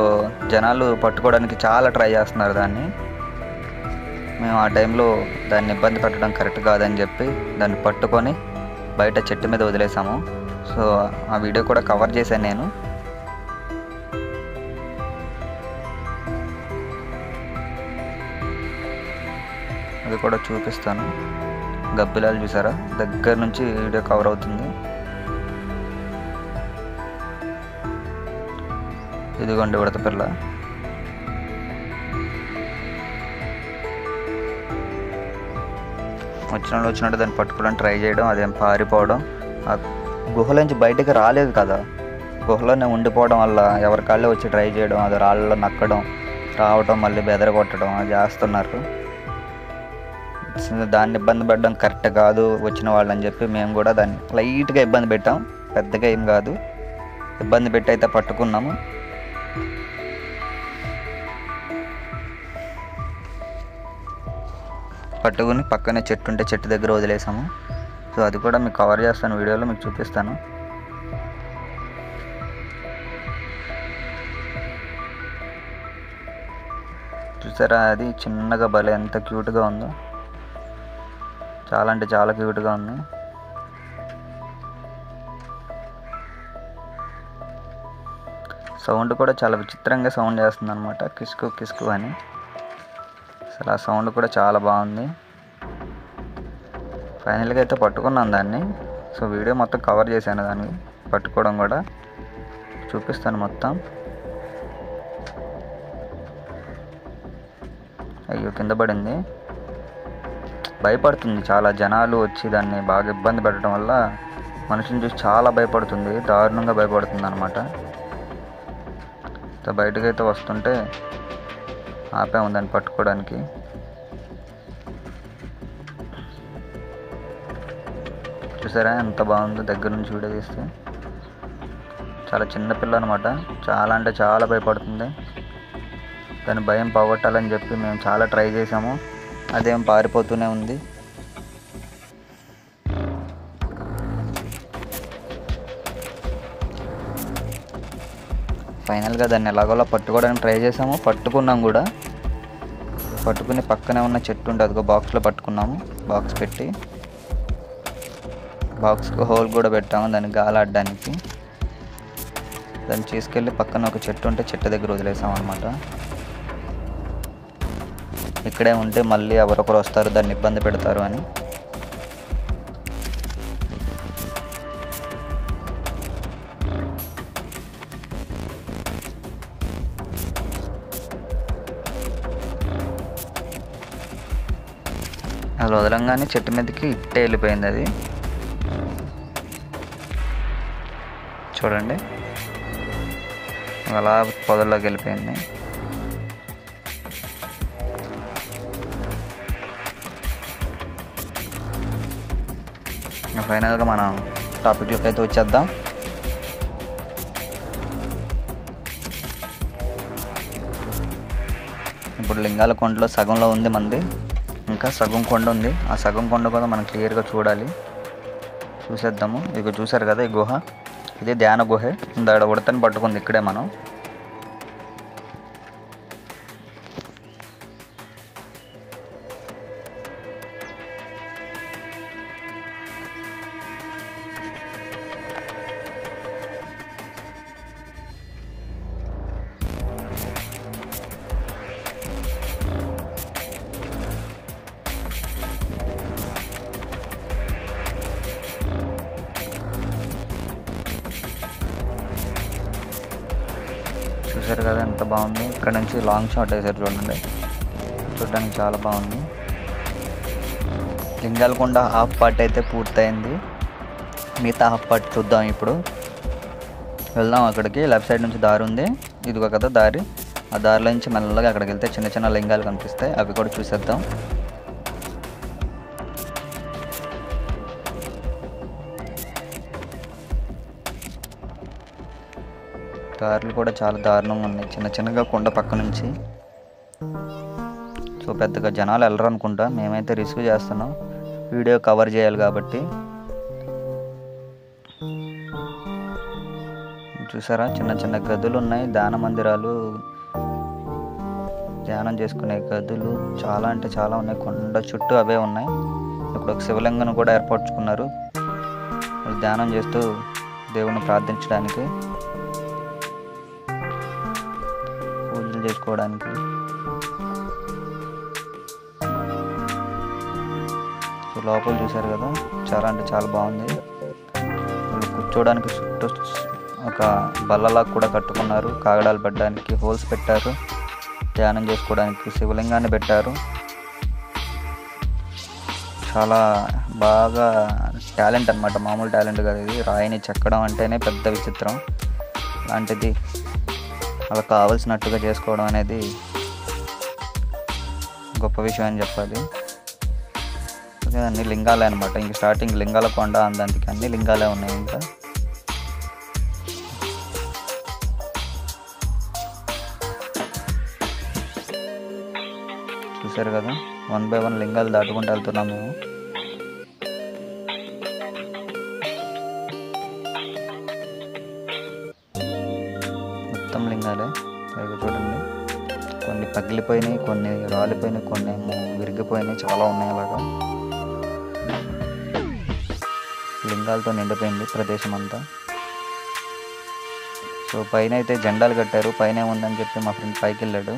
జనాలు పట్టుకోవడానికి చాలా ట్రై చేస్తున్నారు దాన్ని. మేము ఆ టైంలో దాన్ని ఇబ్బంది పెట్టడం కరెక్ట్ కాదని చెప్పి దాన్ని పట్టుకొని బయట చెట్టు మీద వదిలేసాము. సో ఆ వీడియో కూడా కవర్ చేశాను నేను. అది కూడా చూపిస్తాను. గబ్బిలాలు చూసారా, దగ్గర నుంచి వీడియో కవర్ అవుతుంది. ఇదిగోండి ఉడతపిల్ల. వచ్చినట్టు దాన్ని పట్టుకోవడానికి ట్రై చేయడం, అదేం పారిపోవడం. ఆ గుహలోంచి బయటకు రాలేదు కదా, గుహలోనే ఉండిపోవడం వల్ల ఎవరి కాళ్ళే వచ్చి ట్రై చేయడం, అది రాళ్ళలో నక్కడం, రావడం, మళ్ళీ బెదరగొట్టడం అది చేస్తున్నారు. దాన్ని ఇబ్బంది పెట్టడం కరెక్ట్ కాదు వచ్చిన వాళ్ళని చెప్పి మేము కూడా దాన్ని లైట్గా ఇబ్బంది పెట్టాం. పెద్దగా ఏం కాదు, ఇబ్బంది పెట్టి అయితే పట్టుకున్నాము. పట్టుకుని పక్కనే చెట్టు ఉంటే చెట్టు దగ్గర వదిలేసాము. సో అది కూడా మీకు కవర్ చేస్తాను, వీడియోలో మీకు చూపిస్తాను. చూసారా, అది చిన్నగా భలే ఎంత క్యూట్గా ఉందో, చాలా అంటే చాలా క్యూట్గా ఉంది. సౌండ్ కూడా చాలా విచిత్రంగా సౌండ్ చేస్తుంది అనమాట, కిస్కు కిస్కు అని. అసలు ఆ సౌండ్ కూడా చాలా బాగుంది. ఫైనల్గా అయితే పట్టుకున్నాను దాన్ని. సో వీడియో మొత్తం కవర్ చేశాను, దాన్ని పట్టుకోవడం కూడా చూపిస్తాను మొత్తం. అయ్యో కింద పడింది. భయపడుతుంది చాలా, జనాలు వచ్చి దాన్ని బాగా ఇబ్బంది పెట్టడం వల్ల మనిషిని చూసి చాలా భయపడుతుంది, దారుణంగా భయపడుతుంది అనమాట. బయటకైతే వస్తుంటే ఆపాము దాన్ని పట్టుకోవడానికి. చూసారా ఎంత బాగుందో దగ్గర నుంచి వీడియో తీస్తే. చాలా చిన్న పిల్ల అనమాట, చాలా అంటే చాలా భయపడుతుంది. దాని భయం పోగొట్టాలని చెప్పి మేము చాలా ట్రై చేసాము, అదేం పారిపోతూనే ఉంది. ఫైనల్గా దాన్ని ఎలాగోలా పట్టుకోవడానికి ట్రై చేసాము, పట్టుకున్నాం కూడా. పట్టుకుని పక్కనే ఉన్న చెట్టు ఉంటుంది, అదిగో బాక్స్లో పట్టుకున్నాము. బాక్స్ పెట్టి బాక్స్కి హోల్ కూడా పెట్టాము దానికి గాలి ఆడడానికి. దాన్ని తీసుకెళ్ళి పక్కన ఒక చెట్టు ఉంటే చెట్టు దగ్గర వదిలేసాం అనమాట. ఇక్కడే ఉంటే మళ్ళీ ఎవరొకరు వస్తారు, దాన్ని ఇబ్బంది పెడతారు అని. అలా వదలంగానే చెట్టు మీదకి ఇట్టే వెళ్ళిపోయింది అది. చూడండి అలా పొదల్లోకి వెళ్ళిపోయింది. ఫైనల్గా మనం టాపిక్లోకి అయితే వచ్చేద్దాం. ఇప్పుడు లింగాల కొండలో సగంలో ఉంది మంది, ఇంకా సగం కొండ ఉంది. ఆ సగం కొండ కూడా మనం క్లియర్గా చూడాలి, చూసేద్దాము. ఇక చూసారు కదా ఈ గుహ, ఇది ధ్యాన గుహ. ఇందాడ ఉడతని పట్టుకుంది ఇక్కడే మనం. చూసారు కదా ఎంత బాగుంది. ఇక్కడ నుంచి లాంగ్ షాట్ వేసారు చూడండి, చూడడానికి చాలా బాగుంది. లింగాలకొండ హాఫ్ పార్ట్ అయితే పూర్తయింది, మిగతా హాఫ్ పార్ట్ చూద్దాం. ఇప్పుడు వెళ్దాం అక్కడికి. లెఫ్ట్ సైడ్ నుంచి దారి ఉంది, ఇదిగో కదా దారి. ఆ దారిలో నుంచి మెల్లగా అక్కడికి వెళ్తే చిన్న చిన్న లింగాలు కనిపిస్తాయి, అవి కూడా చూసేద్దాం. దారులు కూడా చాలా దారుణంగా ఉన్నాయి, చిన్న చిన్నగా కొండ పక్క నుంచి. సో పెద్దగా జనాలు వెళ్ళరు అనుకుంటా, మేమైతే రిస్క్ చేస్తున్నాం, వీడియో కవర్ చేయాలి కాబట్టి. చూసారా చిన్న చిన్న గదులు ఉన్నాయి, ధ్యాన మందిరాలు, ధ్యానం చేసుకునే గదులు చాలా అంటే చాలా ఉన్నాయి. కొండ చుట్టూ అవే ఉన్నాయి. ఇప్పుడు ఒక శివలింగం కూడా ఏర్పరచుకున్నారు ధ్యానం చేస్తూ దేవుని ప్రార్థించడానికి, పూజలు చేసుకోవడానికి. సో లోపల చూసారు కదా చాలా అంటే చాలా బాగుంది. కూర్చోవడానికి చుట్టూ ఒక బల్లలా కూడా కట్టుకున్నారు, కాగడాలు పడ్డానికి హోల్స్ పెట్టారు, ధ్యానం చేసుకోవడానికి శివలింగాన్ని పెట్టారు. చాలా బాగా టాలెంట్ అనమాట, మామూలు టాలెంట్ కాదు ఇది. రాయిని చెక్కడం అంటేనే పెద్ద విచిత్రం, అలాంటిది అలా కావలసినట్టుగా చేసుకోవడం అనేది గొప్ప విషయం అని చెప్పాలి. అన్ని లింగాలే అనమాట. ఇంక స్టార్టింగ్ లింగాల కొండ అందానికి అన్ని లింగాలే ఉన్నాయి. ఇంకా చూసారు కదా 1 by 1 లింగాలు దాటుకుంటూ వెళ్తున్నాం మేము. మొత్తం లింగాలే చూడండి, కొన్ని పగిలిపోయినాయి, కొన్ని రాలిపోయినాయి, కొన్ని ఏమో విరిగిపోయినాయి, చాలా ఉన్నాయి. అలాగా లింగాలతో నిండిపోయింది ప్రదేశం అంతా. సో పైన అయితే జెండాలు కట్టారు, పైన ఏముందని చెప్పి మా ఫ్రెండ్ పైకి వెళ్ళాడు.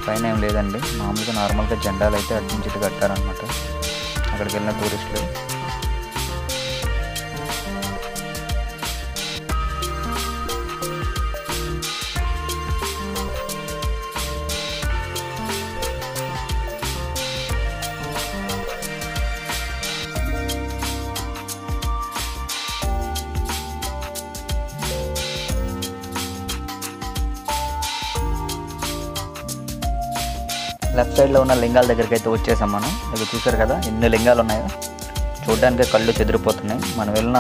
పైన ఏం లేదండి, మామూలుగా నార్మల్గా జెండాలు అయితే అటు నుంచి ఇటు కట్టారనమాట అక్కడికి వెళ్ళిన టూరిస్టులు. లెఫ్ట్ సైడ్లో ఉన్న లింగాల దగ్గరికి అయితే వచ్చేసాం మనం. ఇది చూసారు కదా ఎన్ని లింగాలు ఉన్నాయో, చూడడానికి కళ్ళు చెదిరిపోతున్నాయి. మనం వెళ్ళిన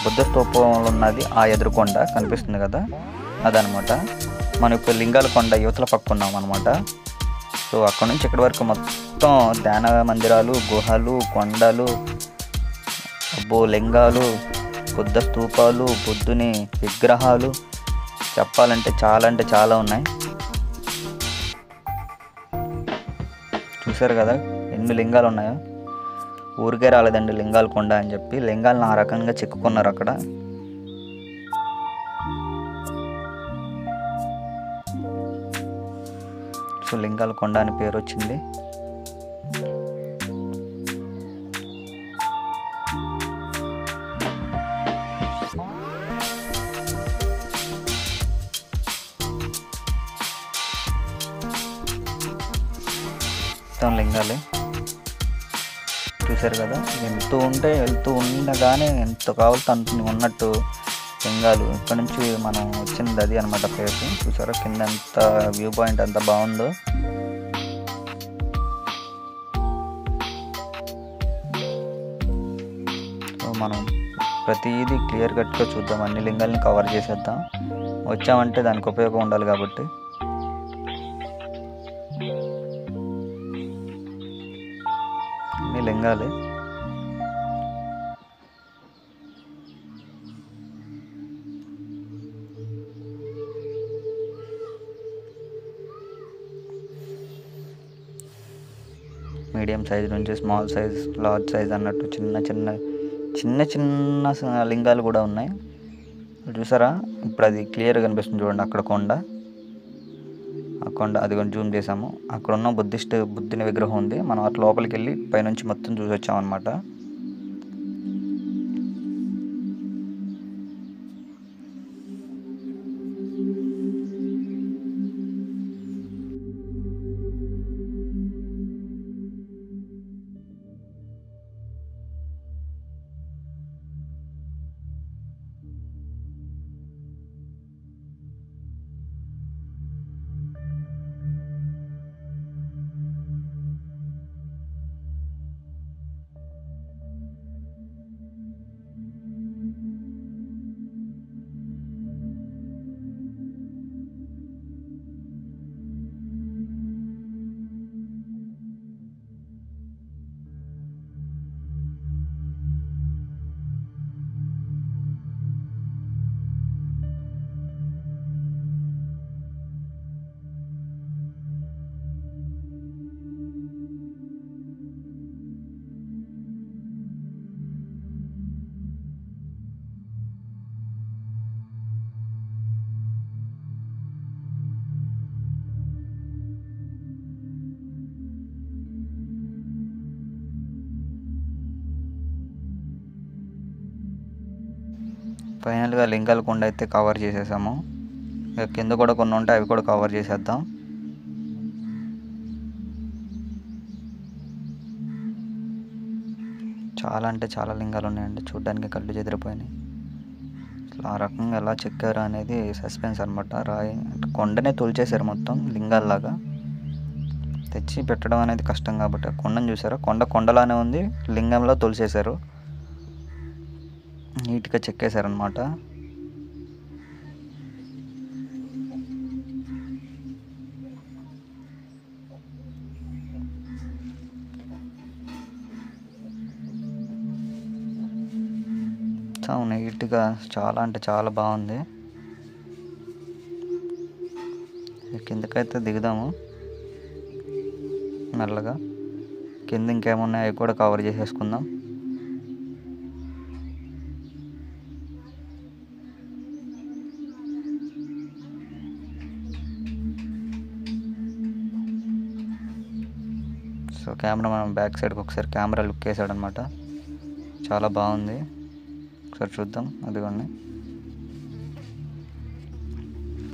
బుద్ధ స్తూపంలో ఉన్నది ఆ ఎదురుకొండ కనిపిస్తుంది కదా, అదనమాట. మనం ఇప్పుడు లింగాల కొండ యువతల పక్క ఉన్నాం అనమాట. సో అక్కడ నుంచి ఇక్కడి వరకు మొత్తం ధ్యాన మందిరాలు, గుహలు, కొండలు, లింగాలు, బుద్ధ స్తూపాలు, బుద్ధుని విగ్రహాలు, చెప్పాలంటే చాలా ఉన్నాయి. చూసారు కదా ఎన్ని లింగాలు ఉన్నాయో. ఊరికే రాలేదండి లింగాల కొండ అని చెప్పి, లింగాలను ఆ రకంగా చెక్కుకున్నారు అక్కడ. సో లింగాల కొండ అని పేరు వచ్చింది. లింగాలే చూసారు కదా, వెళ్తూ ఉండగానే ఎంత కావాలో అంత ఉన్నట్టు లింగాలు. ఇక్కడ నుంచి మనం వచ్చింది అది అనమాట ప్లేస్. చూసారా కింద ఎంత వ్యూ పాయింట్ ఎంత బాగుందో. సో మనం ప్రతిదీ క్లియర్ కట్గా చూద్దాం, అన్ని లింగాలని కవర్ చేసేద్దాం. వచ్చామంటే దానికి ఉపయోగం ఉండాలి కాబట్టి. అన్ని లింగాలే. మీడియం సైజ్ నుంచి స్మాల్ సైజ్, లార్జ్ సైజ్ అన్నట్టు చిన్న లింగాలు కూడా ఉన్నాయి. చూసారా ఇప్పుడు అది క్లియర్గా కనిపిస్తుంది చూడండి, అక్కడ ఆ కొండ అది కొంచెం జూమ్ చేసాము. అక్కడ ఉన్న బుద్ధుని విగ్రహం ఉంది. మనం అట్లా లోపలికి వెళ్ళి పైనుంచి మొత్తం చూసి వచ్చామన్నమాట. ఫైనల్గా లింగాల కొండ అయితే కవర్ చేసేసాము. కింద కూడా కొన్ని ఉంటాయి, అవి కూడా కవర్ చేసేద్దాం. చాలా లింగాలు ఉన్నాయండి, చూడడానికి కళ్ళు చెదిరిపోయినాయి. అసలు ఆ రకంగా ఎలా చెక్కారు అనేది సస్పెన్స్ అనమాట. రాయి కొండనే తొలిచేశారు మొత్తం లింగాల్లాగా. తెచ్చి పెట్టడం అనేది కష్టం కాబట్టి కొండను చూసారా, కొండలానే ఉంది, లింగంలో తొలిచేశారు, నీట్గా చెక్కేశారనమాట. నీట్గా చాలా బాగుంది. కిందకైతే దిగుదాము మెల్లగా. కింద ఇంకేమున్నాయి అవి కూడా కవర్ చేసేసుకుందాం. సో కెమెరా మనం బ్యాక్ సైడ్కి ఒకసారి కెమెరా లుక్ వేసాడనమాట, చాలా బాగుంది. ఒకసారి చూద్దాం, అదిగోండి.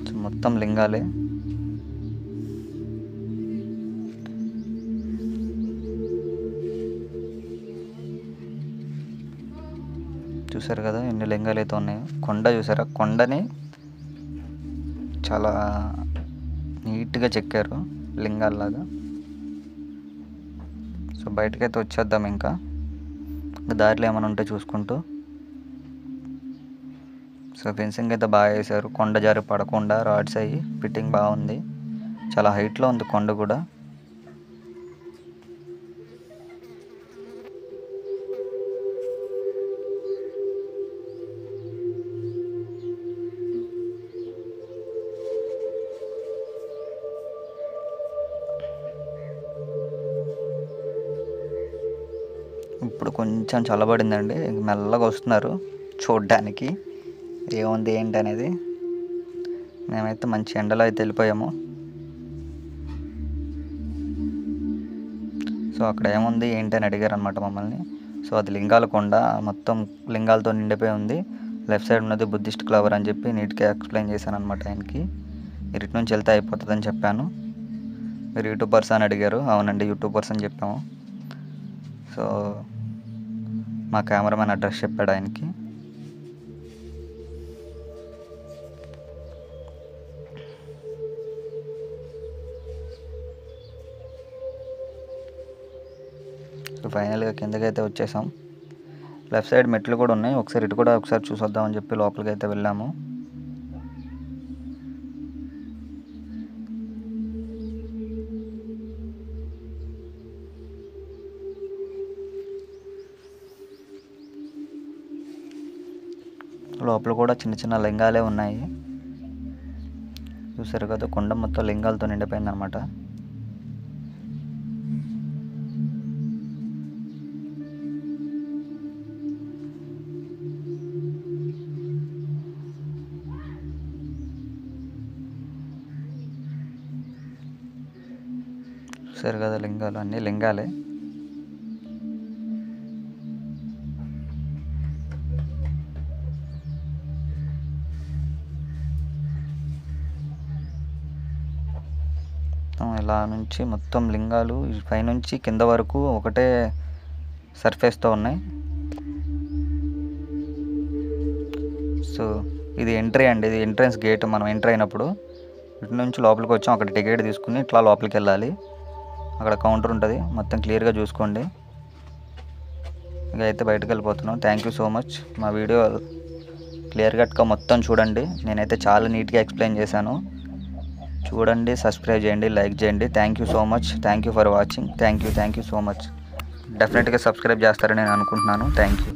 సో మొత్తం లింగాలే. చూసారు కదా ఎన్ని లింగాలు అయితే ఉన్నాయో. కొండ చూసారా, కొండని చాలా నీట్గా చెక్కారు లింగాల్లాగా. సో బయటకైతే వచ్చేద్దాం. ఇంకా దారిలో ఏమైనా ఉంటే చూసుకుంటూ. సో ఫెన్సింగ్ అయితే బాగా వేశారు, కొండ జారి పడకుండా రాడ్స్ అయ్యి ఫిట్టింగ్ బాగుంది. చాలా హైట్లో ఉంది కొండ కూడా. ఇప్పుడు కొంచెం చల్లబడిందండి, మెల్లగా వస్తున్నారు చూడ్డానికి ఏముంది ఏంటి అనేది. మేమైతే మంచి ఎండలో అయితే వెళ్ళిపోయాము. సో అక్కడ ఏముంది ఏంటి అని అడిగారు అనమాట మమ్మల్ని. సో అది లింగాల కొండ, మొత్తం లింగాలతో నిండిపోయి ఉంది. లెఫ్ట్ సైడ్ ఉన్నది బుద్ధిస్ట్ క్లవర్ అని చెప్పి నీట్గా ఎక్స్ప్లెయిన్ చేశాను అనమాట ఆయనకి. మీరు ఇటు నుంచి వెళ్తే అయిపోతుందని చెప్పాను. మీరు యూట్యూబర్స్ అని అడిగారు. అవునండి యూట్యూబర్స్ అని చెప్పాము. సో మా కెమెరామెన్ అడ్రస్ చెప్పాడు ఆయనకి. సో ఫైనల్గా కిందకైతే వచ్చేసాం. లెఫ్ట్ సైడ్ మెట్లు కూడా ఉన్నాయి, ఒకసారి ఇటు కూడా ఒకసారి చూసొద్దామని చెప్పి లోపలికి అయితే వెళ్ళాము. లోపల కూడా చిన్న చిన్న లింగాలే ఉన్నాయి. చూసారు కదా, కొండ మొత్తం లింగాలతో నిండిపోయింది అనమాట. చూసారు కదా, లింగాలు అన్నీ లింగాలే. ఇలా నుంచి మొత్తం లింగాలు పైనుంచి కింద వరకు ఒకటే సర్ఫేస్తో ఉన్నాయి. సో ఇది ఎంట్రీ అండి, ఇది ఎంట్రన్స్ గేట్. మనం ఎంటర్ అయినప్పుడు ఇటు నుంచి లోపలికి వచ్చాం, అక్కడ టికెట్ తీసుకుని ఇట్లా లోపలికి వెళ్ళాలి. అక్కడ కౌంటర్ ఉంటుంది, మొత్తం క్లియర్గా చూసుకోండి. ఇక అయితే బయటకు వెళ్ళిపోతున్నాం. Thank you so much. మా వీడియో క్లియర్ కట్గా మొత్తం చూడండి. నేనైతే చాలా నీట్గా ఎక్స్ప్లెయిన్ చేశాను. చూడండి, సబ్స్క్రైబ్ చేయండి, లైక్ చేయండి. Thank you so much. Thank you for watching. Thank you so much. డెఫినెట్గా సబ్స్క్రైబ్ చేస్తారని నేను అనుకుంటున్నాను. Thank you.